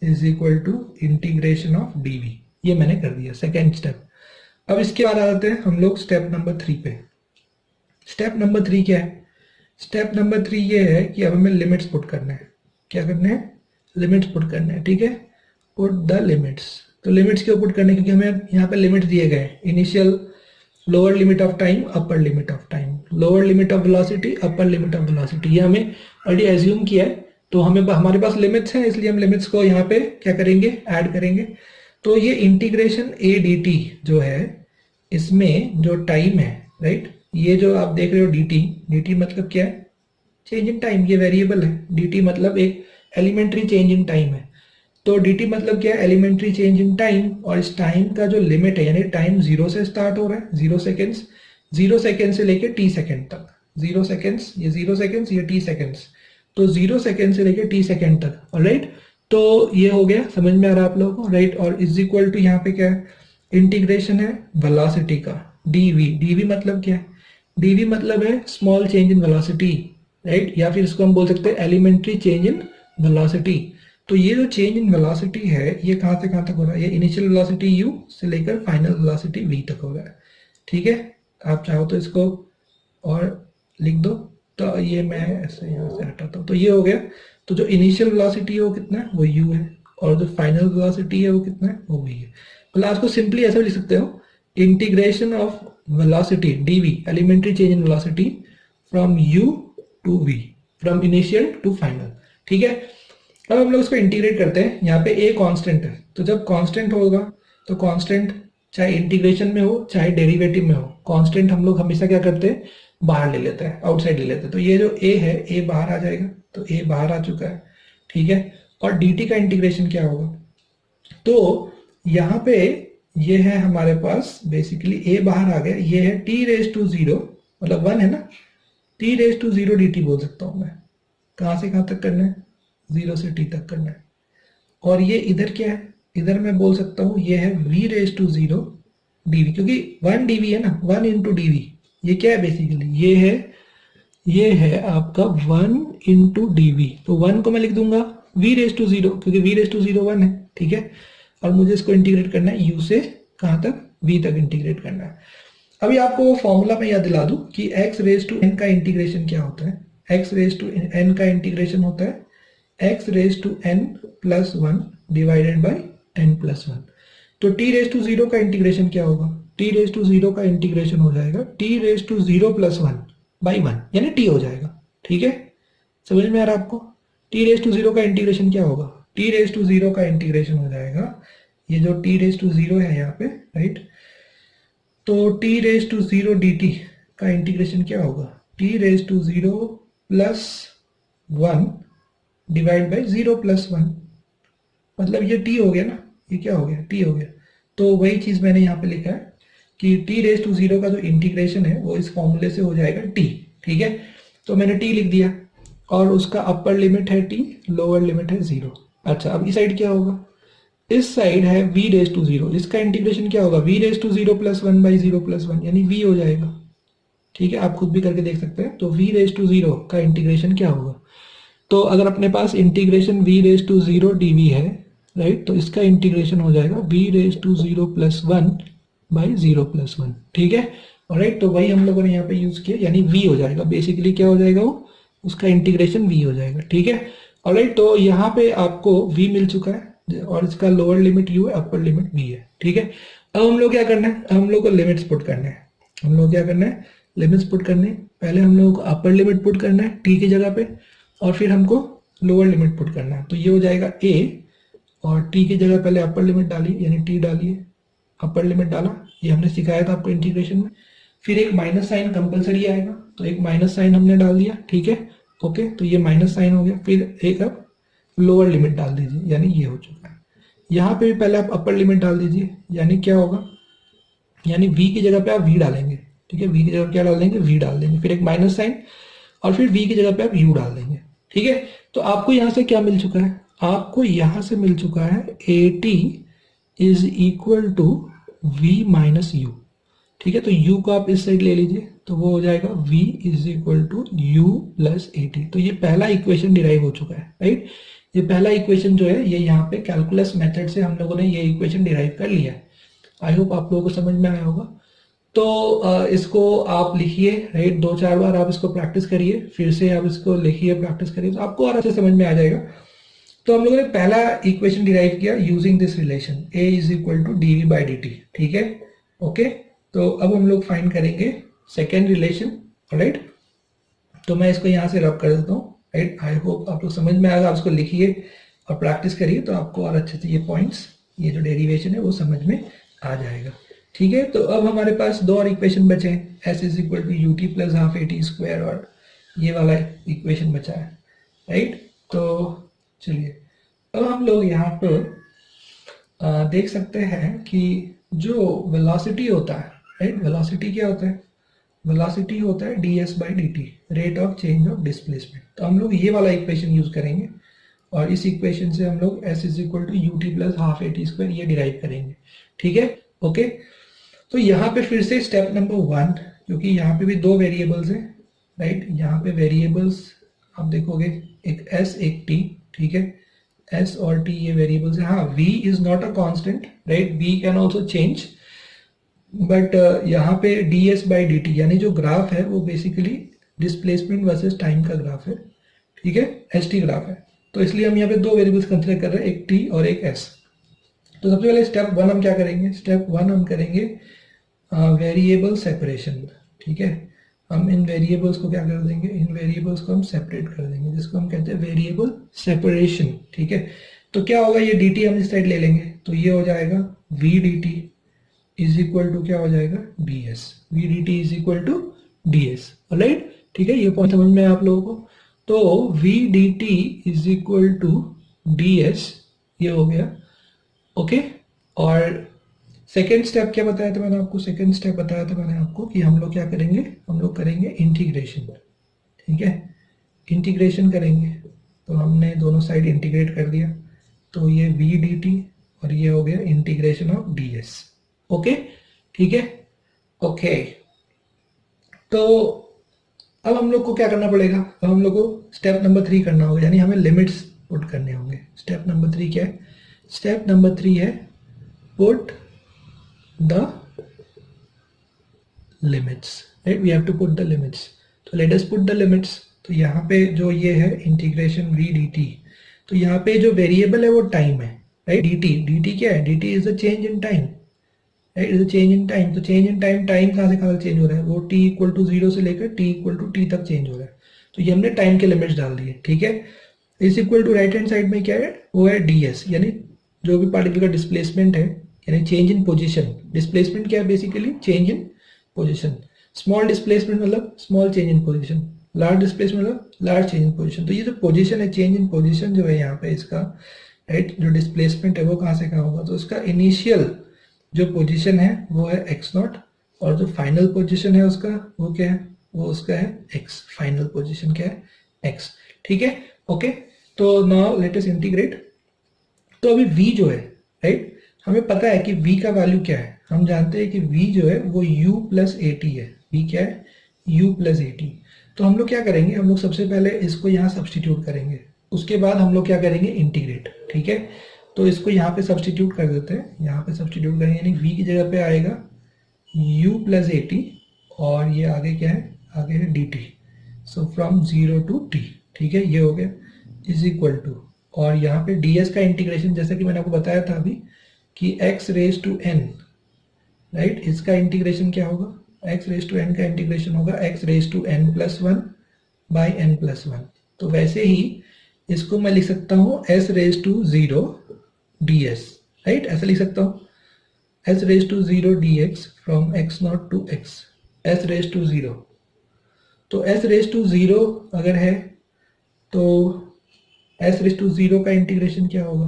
is equal to integration of dv, ये मैंने कर दिया सेकेंड स्टेप। अब इसके बाद आ जाते हैं हम लोग स्टेप नंबर 3 पे। स्टेप नंबर 3 क्या है, स्टेप नंबर 3 ये है कि अब हमें लिमिट्स पुट करना है। क्या करना है, लिमिट्स पुट करना है, ठीक है। पुट द लिमिट्स, तो लिमिट्स क्यों पुट करने, क्योंकि हमें यहाँ पे लिमिट्स दिए गए, initial lower limit of time, upper limit of time, lower limit of velocity, upper limit of velocity, ये हमें ऑलरेडी एज्यूम किया है। तो हमें, हमारे पास लिमिट्स हैं, इसलिए हम लिमिट्स को यहाँ पे क्या करेंगे, ऐड करेंगे। तो ये इंटीग्रेशन ए डी टी जो है, इसमें जो टाइम है, राइट, ये जो आप देख रहे हो डी टी मतलब क्या है, चेंज इन टाइम, ये वेरिएबल है। डी टी मतलब एक एलिमेंट्री चेंज इन टाइम है। तो डी टी मतलब क्या है, एलिमेंट्री चेंज इन टाइम, और इस टाइम का जो लिमिट है, यानी टाइम 0 से स्टार्ट हो रहा है, 0 सेकेंड्स, 0 सेकेंड से लेके टी सेकेंड तक, 0 सेकेंड्स, ये 0 सेकेंड्स, ये टी सेकेंड्स, तो 0 सेकेंड से लेके टी सेकेंड तक, ऑलराइट। तो ये हो गया, समझ में आ रहा है आप लोगों को, राइट। और इज इक्वल टू यहाँ पे क्या है, इंटीग्रेशन है वेलोसिटी का, डीवी। डीवी मतलब क्या है, डीवी मतलब है small change in velocity, right, या फिर इसको हम बोल सकते हैं एलिमेंट्री चेंज इन वेलोसिटी। तो ये जो चेंज इन वेलोसिटी है, ये कहाँ से कहाँ तक हो रहा है, ये इनिशियल वेलोसिटी u से लेकर फाइनल वेलोसिटी v तक हो रहा है, ठीक है। आप चाहो तो इसको और लिख दो, तो ये मैं ऐसे यहाँ से हटाता हूँ, तो ये हो गया। तो जो इनिशियल वेलोसिटी है वो कितना है, वो u है, और जो फाइनल वेलोसिटी है वो कितना है, वो v है। मतलब आपको सिंपली ऐसा लिख सकते हो, integration of velocity dv, elementary change in velocity from u to v, from initial to final, ठीक है। अब हम लोग इसको इंटीग्रेट करते हैं। यहाँ पे a कांस्टेंट है, तो जब कांस्टेंट होगा तो कांस्टेंट चाहे इंटीग्रेशन में हो चाहे डेरिवेटिव में हो, कांस्टेंट हम लोग हमेशा क्या करते हैं, बाहर ले लेते हैं, आउटसाइड ले लेते हैं। तो ये जो a है, a बाहर आ जाएगा, तो a बाहर आ चुका है, ठीक है। और dt का इंटीग्रेशन क्या होगा, तो यहाँ पे ये है हमारे पास, बेसिकली a बाहर आ गया, ये है t रेज टू 0, मतलब 1 है ना, t रेज टू 0 dt बोल सकता हूँ मैं। कहाँ से कहाँ तक करना है, 0 से t तक करना है। और ये इधर क्या है, इधर मैं बोल सकता हूँ ये है v रेज टू 0 dv, क्योंकि 1 dv है ना, 1 इंटू dv, ये क्या है बेसिकली, ये है आपका 1 इंटू dv। तो 1 को मैं लिख दूंगा v रेज टू 0, क्योंकि v रेज टू 0 1 है, ठीक है। और मुझे इसको इंटीग्रेट करना है u से कहाँ तक, v तक इंटीग्रेट करना है। अभी आपको फॉर्मूला में याद दिला दूं कि x रेज टू n का इंटीग्रेशन क्या होता है, x रेज टू n का इंटीग्रेशन होता है x raise to n plus 1 divided by n plus 1। तो t रेज टू 0 का इंटीग्रेशन क्या होगा, t रेज टू 0 का इंटीग्रेशन हो जाएगा t raise to 0 plus 1 by 1, यानी t हो जाएगा, ठीक है। समझ में आ रहा है आपको, t रेज टू 0 का इंटीग्रेशन क्या होगा, t रेज टू 0 का इंटीग्रेशन हो जाएगा, ये जो t रेज टू 0 है यहाँ पे, राइट, तो t रेज टू 0 dt का इंटीग्रेशन क्या होगा, t raise to 0 plus 1 divide by 0 plus 1, मतलब ये t हो गया ना, ये क्या हो गया, t हो गया। तो वही चीज मैंने यहाँ पे लिखा है कि t रेज टू 0 का जो इंटीग्रेशन है वो इस फॉर्मूले से हो जाएगा t, ठीक है। तो मैंने t लिख दिया, और उसका अपर लिमिट है t, लोअर लिमिट है 0। अच्छा, अब इस साइड क्या होगा, इस साइड है v रेज टू 0, इसका इंटीग्रेशन क्या होगा, v raise to 0 plus 1 by 0 plus 1, यानी v हो जाएगा, ठीक है। आप खुद भी करके देख सकते हैं। तो v रेज टू 0 का इंटीग्रेशन क्या होगा, तो अगर अपने पास integration v raise to 0 dv है, राइट, तो इसका इंटीग्रेशन हो जाएगा v raise to 0 plus 1 by 0 plus 1, ठीक है, राइट। तो वही हम लोगों ने यहाँ पे यूज किया, यानी v हो जाएगा, बेसिकली क्या हो जाएगा वो, उसका इंटीग्रेशन v हो जाएगा, ठीक है, ऑलराइट। तो यहाँ पे आपको v मिल चुका है, और इसका लोअर लिमिट u है, अपर लिमिट v है, ठीक है। अब हम लोग क्या करना है, हम लोग को लिमिट्स पुट करना है, हम लोग क्या करना है, लिमिट्स पुट करने। पहले हम लोग को अपर लिमिट पुट करना है t की जगह पे, और फिर हमको लोअर लिमिट पुट करना है। तो ये हो जाएगा a, और t की जगह पहले अपर लिमिट डालिए, यानी t डालिए, अपर लिमिट डाला, ये हमने सिखाया था आपको इंटीग्रेशन में। फिर एक माइनस साइन कंपलसरी आएगा, तो एक माइनस साइन हमने डाल दिया, ठीक है, ओके। तो ये माइनस साइन हो गया, फिर एक अब लोअर लिमिट डाल दीजिए, यानी ये हो चुका है। यहाँ पे भी पहले आप अपर लिमिट डाल दीजिए, यानी क्या होगा, यानी v की जगह पे आप v डालेंगे, ठीक है, v की जगह क्या डाल देंगे, v डाल देंगे, फिर एक माइनस साइन, और फिर v की जगह पे आप u डाल देंगे, ठीक है। तो आपको यहाँ से क्या मिल चुका है, आपको यहाँ से मिल चुका है at is equal to v minus u, ठीक है। तो u को आप इस साइड ले लीजिए, तो वो हो जाएगा v is equal to u plus at। तो ये पहला इक्वेशन डिराइव हो चुका है, राइट। ये पहला इक्वेशन जो है, ये यहाँ पे कैलकुलस मेथड से हम लोगों ने ये इक्वेशन डिराइव कर लिया है। आई होप आप लोगों को समझ में आया होगा। तो इसको आप लिखिए, राइट, 2-4 बार आप इसको प्रैक्टिस करिए, फिर से आप इसको लिखिए, प्रैक्टिस करिए, तो आपको और अच्छे समझ में आ जाएगा। तो हम लोगों ने पहला इक्वेशन डिराइव किया using this relation a is equal to dv by dt, ठीक है, ओके। तो अब हम लोग फाइंड करेंगे सेकेंड रिलेशन, राइट। तो मैं इसको यहाँ से रब कर देता हूँ, राइट। आई होप आप लोग समझ में आएगा, आप इसको लिखिए और प्रैक्टिस करिए, तो आपको और अच्छे से ये पॉइंट्स ये जो डेरिवेशन है वो समझ में आ जाएगा। ठीक है, तो अब हमारे पास दो और इक्वेशन बचे हैं, s is equal to u t plus half a t square, और ये वाला इक्वेशन बचा है, राइट। तो चलिए अब हम लोग यहाँ पर देख सकते हैं कि जो वेलोसिटी होता है, राइट, वेलोसिटी क्या होता है, वेलोसिटी होता है D S by D T, rate of change of displacement. तो हम लोग ये वाला इक्वेशन यूज करेंगे और इस इक्वेशन से हम लोग s is equal to u t plus half a t square ये डिराइव करेंगे। ठीक है, ओके। तो यहाँ पे फिर से स्टेप नंबर 1, क्योंकि यहाँ पे भी दो वेरिएबल्स हैं, राइट, यहाँ पे वेरिएबल्स आप देखोगे एक एस एक टी, ठीक है, एस और टी ये वेरिएबल्स है। हाँ, v is not a constant, right, we can also change, but यहाँ पे d S by D t यानी जो ग्राफ है वो बेसिकली डिस्प्लेसमेंट वर्सेस टाइम का ग्राफ है, ठीक है, एस टी ग्राफ है। तो इसलिए हम यहाँ पे दो वेरिएबल्स कंसिडर कर रहे हैं, एक टी और एक एस। तो सबसे पहले स्टेप 1 हम क्या करेंगे, स्टेप 1 हम करेंगे वेरिएबल सेपरेशन। ठीक है, हम इन वेरिएबल्स को क्या कर देंगे, इन वेरिएबल्स को हम सेपरेट कर देंगे, जिसको हम कहते हैं वेरिएबल सेपरेशन। ठीक है, तो क्या होगा, ये डी टी हम इस साइड ले लेंगे, तो ये हो जाएगा v d t is equal to क्या हो जाएगा, d s, v d t is equal to D s, right. ठीक है, ये पॉइंट समझ में आप लोगों को। तो v d t is equal to D S, ये हो गया, ओके। और सेकेंड स्टेप क्या बताया था मैंने आपको, सेकेंड स्टेप बताया था मैंने आपको कि हम लोग क्या करेंगे, हम लोग करेंगे इंटीग्रेशन। ठीक है, इंटीग्रेशन करेंगे, तो हमने दोनों साइड इंटीग्रेट कर दिया, तो ये वी डी टी और ये हो गया integration of D S. Okay, ठीक है, ओके। तो अब हम लोग को क्या करना पड़ेगा, अब हम लोग को स्टेप नंबर 3 करना होगा, यानी हमें लिमिट्स पुट करने होंगे। स्टेप नंबर 3 क्या है, स्टेप नंबर 3 है put the limits, right, we have to put the limits. तो let us put the limits. तो यहाँ पे जो ये है इंटीग्रेशन वी डी टी, तो यहाँ पे जो वेरिएबल है वो टाइम है, right, D T, D T क्या है, d t is the change in time, right, is the change in time. तो चेंज इन टाइम, टाइम कहाँ से कहाँ तक चेंज हो रहा है, वो टी इक्वल टू 0 से लेकर टी इक्वल टू टी तक चेंज हो रहा है। तो ये हमने टाइम के लिमिट्स डाल दिए, ठीक है। Is equal to right hand side में क्या है, वो है डी एस, यानी जो भी पार्टिकल का डिस्प्लेसमेंट है, यानी चेंज इन पोजीशन। डिस्प्लेसमेंट क्या है, basically change in position. Small displacement मतलब small change in position, large displacement मतलब लार्ज चेंज इन पोजीशन। तो ये जो पोजीशन है, चेंज इन पोजीशन जो है यहाँ पे इसका, राइट, जो डिस्प्लेसमेंट है वो कहाँ से कहाँ होगा, तो इसका इनिशियल जो पोजीशन है वो है एक्स नॉट, और जो फाइनल पोजीशन है उसका वो क्या है, वो उसका है एक्स, फाइनल पोजीशन क्या है, एक्स। ठीक है, ओके। तो नाउ लेट अस इंटीग्रेट। तो अभी v जो है, राइट, हमें पता है कि v का वैल्यू क्या है, हम जानते हैं कि v जो है वो u प्लस ए टी है। v क्या है, u प्लस ए टी। तो हम लोग क्या करेंगे, हम लोग सबसे पहले इसको यहाँ सब्सटीट्यूट करेंगे, उसके बाद हम लोग क्या करेंगे, इंटीग्रेट। ठीक है, तो इसको यहाँ पे सब्सटीट्यूट कर देते हैं, यहाँ पे सब्सटीट्यूट करेंगे, यानी v की जगह पे आएगा u प्लस ए टी, और ये आगे क्या है, आगे है d t. So from 0 to t, ठीक है, ये हो गया, इज इक्वल टू, और यहाँ पे ds का इंटीग्रेशन जैसा कि मैंने आपको बताया था अभी कि x raise to n, right, इसका इंटीग्रेशन क्या होगा, x रेज टू n का इंटीग्रेशन होगा x raise to n plus 1 by n plus 1। तो वैसे ही इसको मैं लिख सकता हूँ s raise to 0 ds, right, ऐसा लिख सकता हूँ, s raise to 0 dx from x not to x, s raise to 0। तो s रेज टू 0 अगर है तो s रेज टू 0 का इंटीग्रेशन क्या होगा,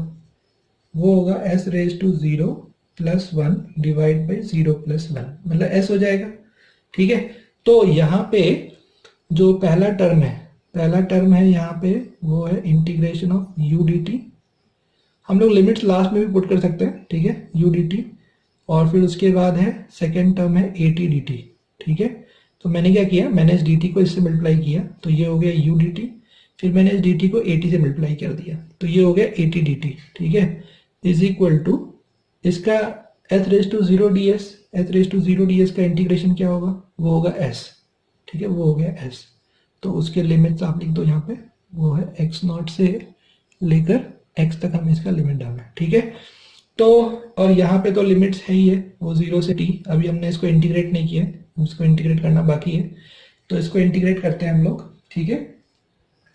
वो होगा s raise to 0 plus 1 divide by 0 plus 1, मतलब s हो जाएगा। ठीक है, तो यहाँ पे जो पहला टर्म है यहाँ पे वो है इंटीग्रेशन ऑफ u dt। हम लोग लिमिट्स लास्ट में भी पुट कर सकते हैं, ठीक है, u dt, और फिर उसके बाद है सेकेंड टर्म है at dt। ठीक है, तो मैंने क्या किया, मैंने इस dt को इससे मल्टीप्लाई किया, तो ये हो गया u dt, फिर मैंने इस dt को at से मल्टीप्लाई कर दिया, तो ये हो गया at dt। ठीक है, इज इक्वल टू इसका h raise to 0 ds, h raise to 0 ds का इंटीग्रेशन क्या होगा, वो होगा s। ठीक है, वो हो गया s। तो उसके लिमिट्स आप लिख दो यहाँ पे, वो है x नॉट से लेकर x तक हमें इसका लिमिट डालना है। ठीक है, तो और यहाँ पे तो लिमिट्स है ही है, वो 0 से t। अभी हमने इसको इंटीग्रेट नहीं किया है, इसको इंटीग्रेट करना बाकी है, तो इसको इंटीग्रेट करते हैं हम लोग। ठीक है,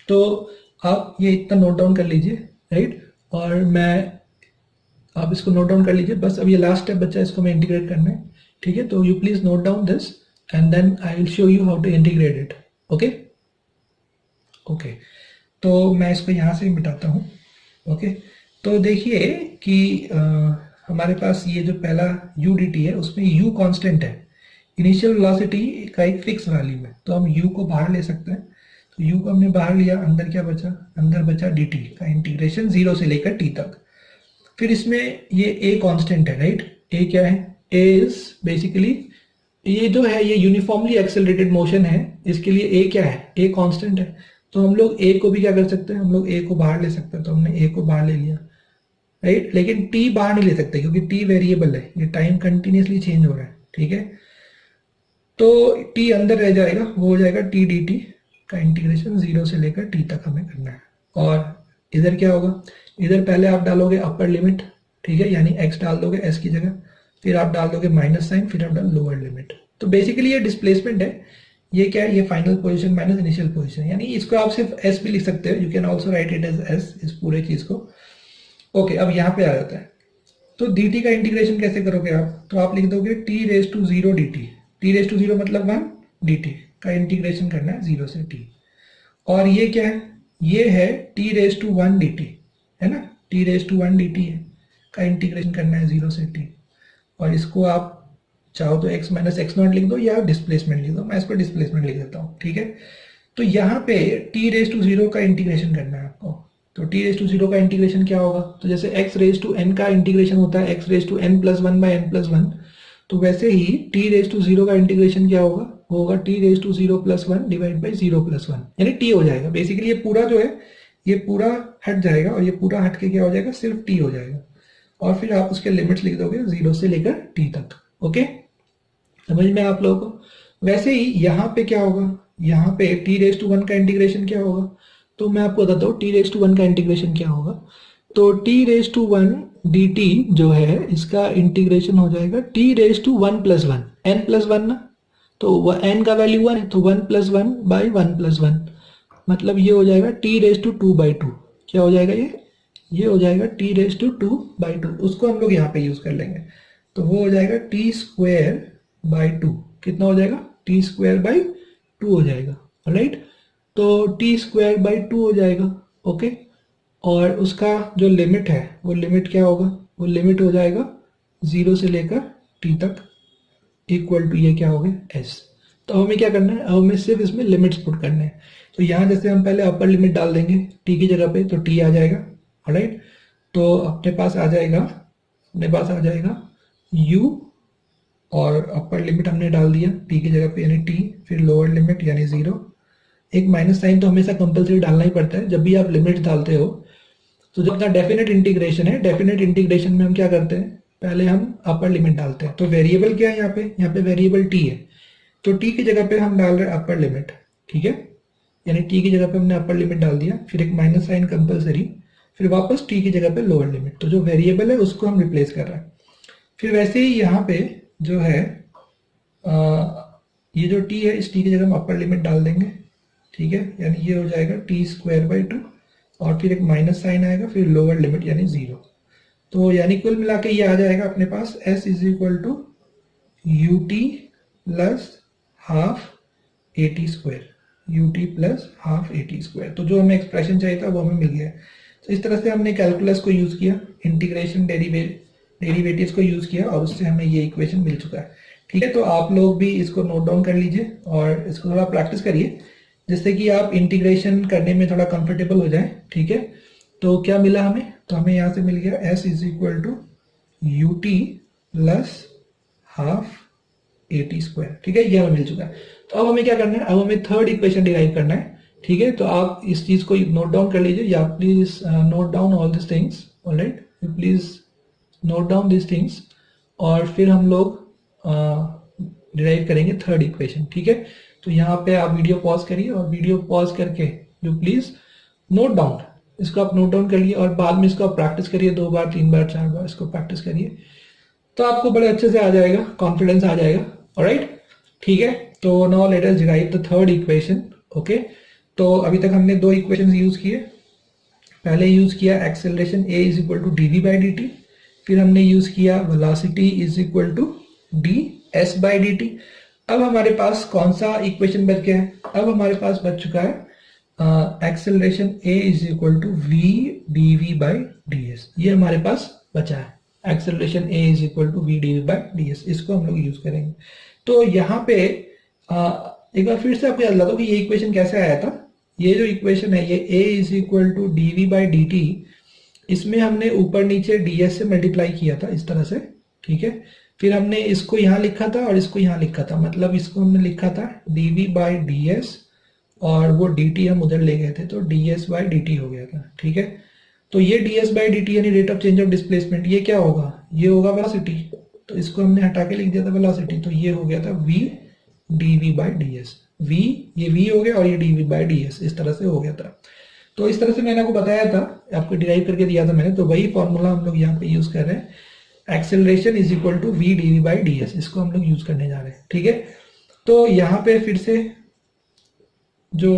तो आप ये इतना नोट डाउन कर लीजिए, राइट, और मैं आप इसको नोट डाउन कर लीजिए। बस अब ये लास्ट स्टेप बच्चा, इसको मैं इंटीग्रेट करना है, ठीक है। तो you please note down this and then I will show you how to integrate it. Okay okay, तो मैं इसको यहाँ से मिटाता हूँ। ओके, तो देखिए कि हमारे पास ये जो पहला u dt है उसमें u कांस्टेंट है, इनिशियल वेलोसिटी का एक फिक्स वैल्यू है, तो हम u को बाहर ले सकते हैं। तो u को हमने बाहर लिया, अंदर क्या बचा, अंदर बचा dt का इंटीग्रेशन 0 से लेकर t तक। फिर इसमें ये a कांस्टेंट है, राइट। a क्या है, a इज बेसिकली, ये जो है ये यूनिफॉर्मली एक्सेलरेटेड मोशन है, इसके लिए a क्या है, a कांस्टेंट है। तो हम लोग a को भी क्या कर सकते हैं, हम लोग a को बाहर ले सकते हैं, तो हमने a को बाहर ले लिया, राइट। लेकिन t बाहर नहीं ले सकते क्योंकि t वेरिएबल है, ये टाइम कंटिन्यूसली चेंज हो रहा है, ठीक है। तो t अंदर रह जाएगा, वो हो जाएगा t dt का इंटीग्रेशन 0 से लेकर t तक हमें करना है। और इधर क्या होगा, इधर पहले आप डालोगे अपर लिमिट, ठीक है, यानी x डाल दोगे s की जगह, फिर आप डाल दोगे माइनस साइन, फिर आप डाल लोअर लिमिट। तो बेसिकली ये डिस्प्लेसमेंट है, ये क्या है, ये final position minus initial position, यानी इसको आप सिर्फ s भी लिख सकते हो, you can also write it as s, इस पूरे चीज को। ओके, अब यहाँ पे आ जाता है, तो dt का इंटीग्रेशन कैसे करोगे आप, तो आप लिख दोगे t raise to 0 dt, t raise to 0 मतलब 1 dt का इंटीग्रेशन करना है 0 से t। और ये क्या है, ये है t रेज टू 1 dt, है ना, t रेज टू 1 dt है का इंटीग्रेशन करना है 0 से t। और इसको आप चाहो तो x माइनस एक्स नॉट लिख दो या डिस्प्लेसमेंट लिख दो, मैं इसको डिस्प्लेसमेंट लिख देता हूँ, ठीक है। तो यहाँ पे t रेज टू 0 का इंटीग्रेशन करना है आपको। तो t रेज टू 0 का इंटीग्रेशन क्या होगा, तो जैसे x रेज टू n का इंटीग्रेशन होता है x raise to n plus 1 by n plus 1, तो वैसे ही t रेज टू 0 का इंटीग्रेशन क्या होगा, होगा t raise to 0 plus 1 divide by 0 plus 1, यानी t हो जाएगा। बेसिकली ये पूरा जो है ये पूरा हट जाएगा और ये पूरा हट के क्या हो जाएगा, सिर्फ t हो जाएगा। और फिर आप उसके लिमिट्स लिख दोगे 0 से लेकर t तक। ओके, समझ में आप लोगों को। वैसे ही यहाँ पे क्या होगा, यहाँ पे t रेज टू 1 का इंटीग्रेशन क्या होगा, तो मैं आपको बताता हूँ t रेज टू 1 का इंटीग्रेशन क्या होगा। तो t रेज टू 1 dt जो है इसका इंटीग्रेशन हो जाएगा t raise to 1 plus 1, n plus 1 ना, तो n का वैल्यू 1 है, तो 1 प्लस 1 बाई 1 प्लस 1, मतलब ये हो जाएगा t रेज टू 2 बाई 2। क्या हो जाएगा ये हो जाएगा t रेज टू 2 बाई 2, उसको हम लोग यहाँ पे यूज कर लेंगे। तो वो हो जाएगा t स्क्वायर बाई 2, कितना हो जाएगा, t स्क्वायर बाई 2 हो जाएगा, राइट। तो t स्क्वायर बाई 2 हो जाएगा, ओके। और उसका जो लिमिट है वो लिमिट क्या होगा, वो लिमिट हो जाएगा 0 से लेकर t तक इक्वल टू ये क्या हो गया s। तो हमें क्या करना है, अब हमें सिर्फ इसमें लिमिट्स पुट करने हैं। तो यहाँ जैसे हम पहले अपर लिमिट डाल देंगे t की जगह पे, तो t आ जाएगा, राइट। तो अपने पास आ जाएगा u, और अपर लिमिट हमने डाल दिया t की जगह पे यानी t, फिर लोअर लिमिट यानी 0। एक माइनस साइन तो हमेशा कंपलसरी डालना ही पड़ता है जब भी आप लिमिट डालते हो। तो जो अपना डेफिनेट इंटीग्रेशन है, डेफिनेट इंटीग्रेशन में हम क्या करते हैं, पहले हम अपर लिमिट डालते हैं। तो वेरिएबल क्या है यहाँ पे वेरिएबल t है, तो t की जगह पे हम डाल रहे हैं अपर लिमिट, ठीक है, यानी t की जगह पे हमने अपर लिमिट डाल दिया, फिर एक माइनस साइन कंपलसरी, फिर वापस t की जगह पे लोअर लिमिट। तो जो वेरिएबल है उसको हम रिप्लेस कर रहे हैं। फिर वैसे ही यहाँ पे जो है ये जो t है, इस t की जगह हम अपर लिमिट डाल देंगे, ठीक है, यानी ये हो जाएगा t स्क्वायर बाई 2, और फिर एक माइनस साइन आएगा, फिर लोअर लिमिट यानी 0। तो यानी कुल मिला के ये आ जाएगा अपने पास s is equal to ut plus half at square, ut plus half at square. तो जो हमें एक्सप्रेशन चाहिए था वो हमें मिल गया। तो इस तरह से हमने कैलकुलस को यूज किया, इंटीग्रेशन डेरिवेटिव्स को यूज किया, और उससे हमें ये इक्वेशन मिल चुका है, ठीक है। तो आप लोग भी इसको नोट डाउन कर लीजिए और इसको थोड़ा प्रैक्टिस करिए, जिससे कि आप इंटीग्रेशन करने में थोड़ा कंफर्टेबल हो जाए, ठीक है। तो क्या मिला हमें, तो हमें यहाँ से मिल गया s is equal to ut plus half at square, ठीक है, ये हमें मिल चुका है। तो अब हमें क्या करना है, अब हमें थर्ड इक्वेशन डिराइव करना है, ठीक है। तो आप इस चीज को नोट डाउन कर लीजिए, या please note down all this things, alright, please note down this things, और फिर हम लोग डिराइव करेंगे थर्ड इक्वेशन, ठीक है। तो यहाँ पे आप वीडियो पॉज करिए, और वीडियो पॉज करके यू प्लीज नोट डाउन, इसको आप नोट डाउन करिए, और बाद में इसको आप प्रैक्टिस करिए 2 बार 3 बार 4 बार इसको प्रैक्टिस करिए, तो आपको बड़े अच्छे से आ जाएगा, कॉन्फिडेंस आ जाएगा, ऑलराइट, ठीक है। तो now let us derive the third equation, okay. तो अभी तक हमने 2 इक्वेशंस यूज किए। पहले यूज किया acceleration a is equal to dv by dt, फिर हमने यूज किया velocity is equal to D S by D T. अब हमारे पास कौन सा इक्वेशन बच गया है? अब हमारे पास बच चुका है acceleration A is equal to V D V by D S. ये हमारे पास बचा है acceleration A is equal to V D V by D S. इसको हम लोग यूज करेंगे। तो यहाँ पे एक बार फिर से आपको याद दिला दो कि ये इक्वेशन कैसे आया था। ये जो इक्वेशन है ये a is equal to D V by D T, इसमें हमने ऊपर नीचे ds से मल्टीप्लाई किया था इस तरह से, ठीक है। फिर हमने इसको यहाँ लिखा था और इसको यहाँ लिखा था, मतलब इसको हमने लिखा था dv बाई ds और वो dt हम उधर ले गए थे तो ds बाई dt हो गया था, ठीक है। तो ये ds बाई dt यानी rate of change of displacement, ये क्या होगा? ये होगा वेलोसिटी। तो इसको हमने हटा के लिख दिया था वेलोसिटी, तो ये हो गया था v dv by ds। v ये v हो गया और ये dv बाई ds इस तरह से हो गया था। तो इस तरह से मैंने आपको बताया था, आपको डिराइव करके दिया था मैंने, तो वही फॉर्मूला हम लोग यहाँ पे यूज कर रहे हैं। Acceleration is equal to V D V by D S, इसको हम लोग यूज करने जा रहे हैं, ठीक है। तो यहाँ पे फिर से जो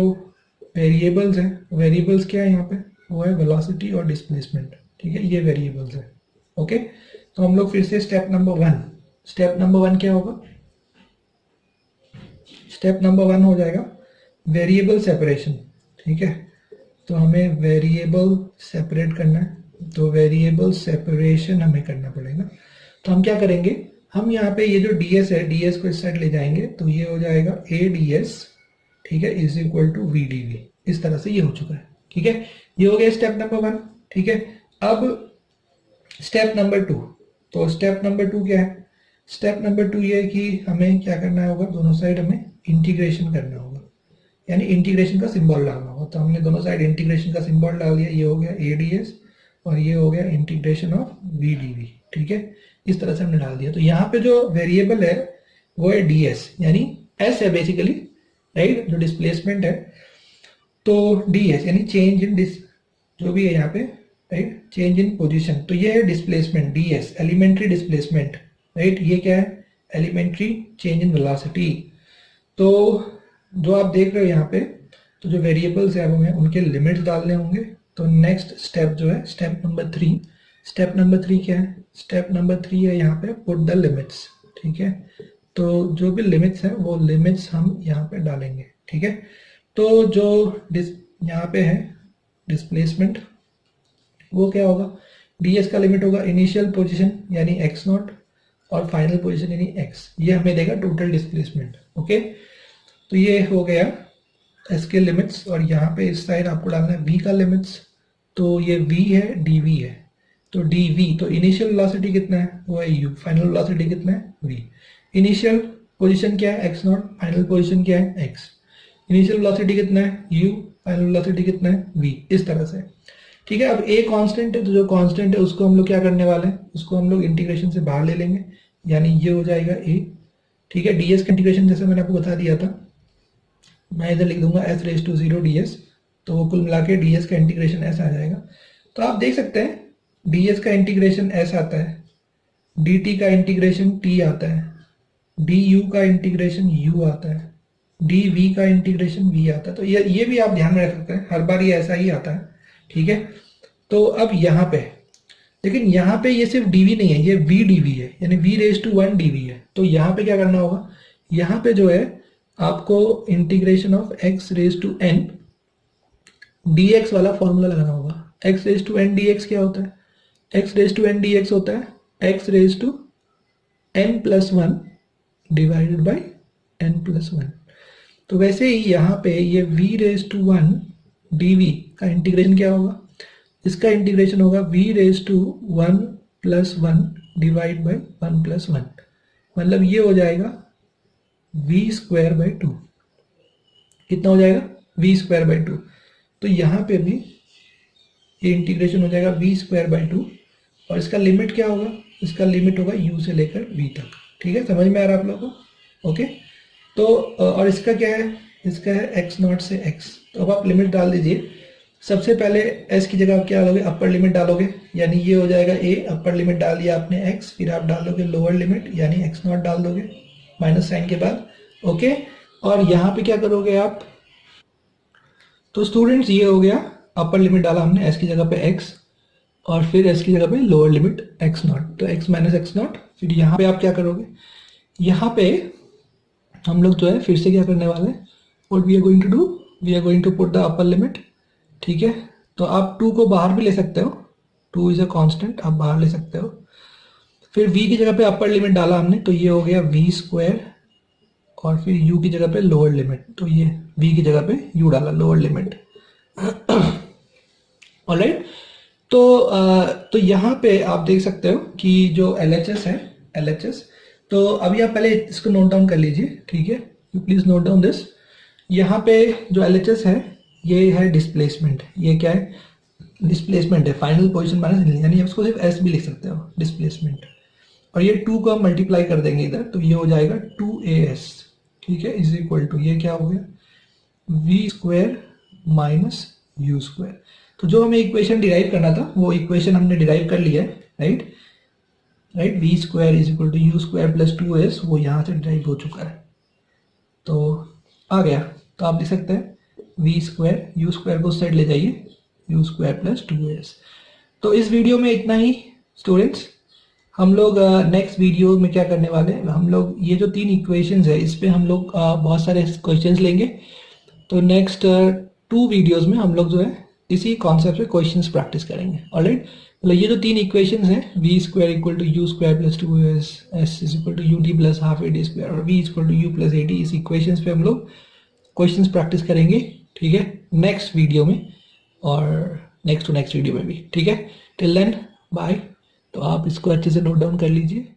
वेरिएबल्स हैं, वेरिएबल्स क्या है यहाँ पे? वो है वेलोसिटी और डिस्प्लेसमेंट, ठीक है, ये वेरिएबल्स है। ओके, तो हम लोग फिर से स्टेप नंबर वन क्या होगा? स्टेप नंबर वन हो जाएगा वेरिएबल सेपरेशन, ठीक है। तो हमें वेरिएबल सेपरेट करना है, तो वेरिएबल सेपरेशन हमें करना पड़ेगा। तो हम क्या करेंगे, हम यहाँ पे ये जो ds है, ds को इस साइड ले जाएंगे तो ये हो जाएगा ads, ठीक है, is equal to V D V. इस तरह से ये हो चुका है, ठीक है। ये हो गया स्टेप नंबर वन, ठीक है। अब स्टेप नंबर टू, तो स्टेप नंबर टू क्या है? स्टेप नंबर टू ये है कि हमें क्या करना होगा, दोनों साइड हमें इंटीग्रेशन करना होगा, यानी इंटीग्रेशन का सिंबल डालना होगा। तो हमने दोनों साइड इंटीग्रेशन का सिंबल डाल दिया, ये हो गया ads और ये हो गया integration of V D V, ठीक है। इस तरह से हमने डाल दिया। तो यहाँ पे जो वेरिएबल है वो है ds, यानी s है बेसिकली, राइट, जो डिस्प्लेसमेंट है। तो ds यानी चेंज इन जो भी है यहाँ पे, राइट, चेंज इन पोजीशन। तो ये है displacement ds, elementary displacement, right. ये क्या है? Elementary change in velocity. तो जो आप देख रहे हो यहाँ पे, तो जो वेरिएबल्स है वो हमें उनके लिमिट्स डालने होंगे। तो नेक्स्ट स्टेप जो है step number three, step number three क्या है? स्टेप नंबर थ्री है यहाँ पे पुट द लिमिट्स, ठीक है। तो जो भी लिमिट्स है वो लिमिट्स हम यहाँ पे डालेंगे, ठीक है। तो जो यहाँ पे है डिस्प्लेसमेंट, वो क्या होगा? ds का लिमिट होगा इनिशियल पोजीशन यानी x नॉट और फाइनल पोजीशन यानी x, ये हमें देगा टोटल डिस्प्लेसमेंट। ओके, तो ये हो गया s के लिमिट्स और यहाँ पे इस साइड आपको डालना है v का लिमिट्स। तो ये v है, dv है, तो dv, तो इनिशियल वेलोसिटी कितना है? वो है u, फाइनल वेलोसिटी कितना है? v। इनिशियल पोजीशन क्या है? x नॉट, फाइनल पोजीशन क्या है? x। इनिशियल वेलोसिटी कितना है? u, फाइनल वेलोसिटी कितना है? v। इस तरह से, ठीक है। अब a कांस्टेंट है, तो जो कांस्टेंट है उसको हम लोग क्या करने वाले हैं? उसको हम लोग इंटीग्रेशन से बाहर ले लेंगे, यानी ये हो जाएगा a, ठीक है। ds का इंटीग्रेशन जैसे मैंने आपको बता दिया था, मैं इधर लिख दूंगा s रेज टू 0 ds, तो वो कुल मिला के ds का इंटीग्रेशन s आ जाएगा। तो आप देख सकते हैं ds का इंटीग्रेशन s आता है, dt का इंटीग्रेशन t आता है, du का इंटीग्रेशन u आता है, dv का इंटीग्रेशन v आता है। तो ये भी आप ध्यान में रख सकते हैं, हर बार ये ऐसा ही आता है, ठीक है। तो अब यहाँ पे, लेकिन यहाँ पे ये सिर्फ dv नहीं है, ये v dv है, यानी v रेज टू 1 dv है। तो यहाँ पे क्या करना होगा? यहाँ पे जो है आपको integration of x raise to n dx वाला फॉर्मूला लगाना होगा। x raise to n dx क्या होता है? x raise to n dx होता है x raise to n plus 1 divided by n plus 1। तो वैसे ही यहाँ पे ये v रेज टू 1 dv का इंटीग्रेशन क्या होगा? इसका इंटीग्रेशन होगा v raise to 1 plus 1 divide by 1 plus 1, मतलब ये हो जाएगा v स्क्वायर बाई 2। कितना हो जाएगा? v square by 2। तो यहाँ पे भी ये इंटीग्रेशन हो जाएगा v स्क्वायर बाई 2 और इसका लिमिट क्या होगा? इसका लिमिट होगा u से लेकर v तक, ठीक है। समझ में आ रहा है आप लोगों को? ओके, तो और इसका क्या है? इसका है x नॉट से x। तो अब आप लिमिट डाल दीजिए। सबसे पहले s की जगह आप क्या डालोगे? अपर लिमिट डालोगे, यानी ये हो जाएगा a, अपर लिमिट डाल दिया आपने x, फिर आप डालोगे लोअर लिमिट यानी x नॉट डाल दोगे माइनस साइन के बाद। ओके, और यहाँ पे क्या करोगे आप? तो स्टूडेंट्स ये हो गया, अपर लिमिट डाला हमने s की जगह पे x, और फिर एस की जगह पे लोअर लिमिट एक्स नॉट, तो एक्स माइनस एक्स नॉट। फिर यहाँ पे आप क्या करोगे, यहाँ पे हम लोग जो है फिर से क्या करने वाले हैं, what we are going to do, we are going to put the upper limit. ठीक है, तो आप 2 को बाहर भी ले सकते हो, 2 इज अ कांस्टेंट, आप बाहर ले सकते हो। फिर v की जगह पे अपर लिमिट डाला हमने, तो ये हो गया v स्क्वायर, और फिर u की जगह पे लोअर लिमिट, तो ये v की जगह पे u डाला लोअर लिमिट। ऑलराइट, तो यहाँ पे आप देख सकते हो कि जो LHS है, LHS, तो अभी आप पहले इसको नोट डाउन कर लीजिए। ठीक है, you please note down this. यहाँ पे जो LHS है ये है डिस्प्लेसमेंट, ये क्या है, डिस्प्लेसमेंट है, फाइनल पोजीशन माइनस, यानी आप इसको सिर्फ एस भी लिख सकते हो, डिस्प्लेसमेंट। और ये 2 को हम मल्टीप्लाई कर देंगे इधर, तो ये हो जाएगा 2as। ठीक है, इज इक्वल टू, ये क्या हो गया, v square minus you square. तो जो हमें इक्वेशन डिराइव करना था वो इक्वेशन हमने डिराइव कर लिया है, right right, V square is equal to you square plus 2s, वो यहाँ से डिराइव हो चुका है, तो आ गया। तो आप लिख सकते हैं वी स्क्वायर, यू स्क्वायर को उस साइड ले जाइए, यू स्क्वायर प्लस 2s। तो इस वीडियो में इतना ही स्टूडेंट्स। हम लोग नेक्स्ट वीडियो में क्या करने वाले हैं, हम लोग ये जो 3 इक्वेशंस है इस पे हम लोग बहुत सारे क्वेश्चंस लेंगे। तो नेक्स्ट 2 वीडियोस में हम लोग जो है इसी कॉन्सेप्ट पे क्वेश्चंस प्रैक्टिस करेंगे। ऑलराइट, मतलब ये जो 3 इक्वेशंस हैं, v square equal to you square plus 2s, s is equal to u t plus half a t square, और v equal to u plus a t, इस equations पे हम लोग क्वेश्चंस प्रैक्टिस करेंगे। ठीक है, नेक्स्ट वीडियो में और नेक्स्ट टू नेक्स्ट वीडियो में भी। ठीक है, टिल देन बाय। तो आप इसको अच्छे से नोट डाउन कर लीजिए।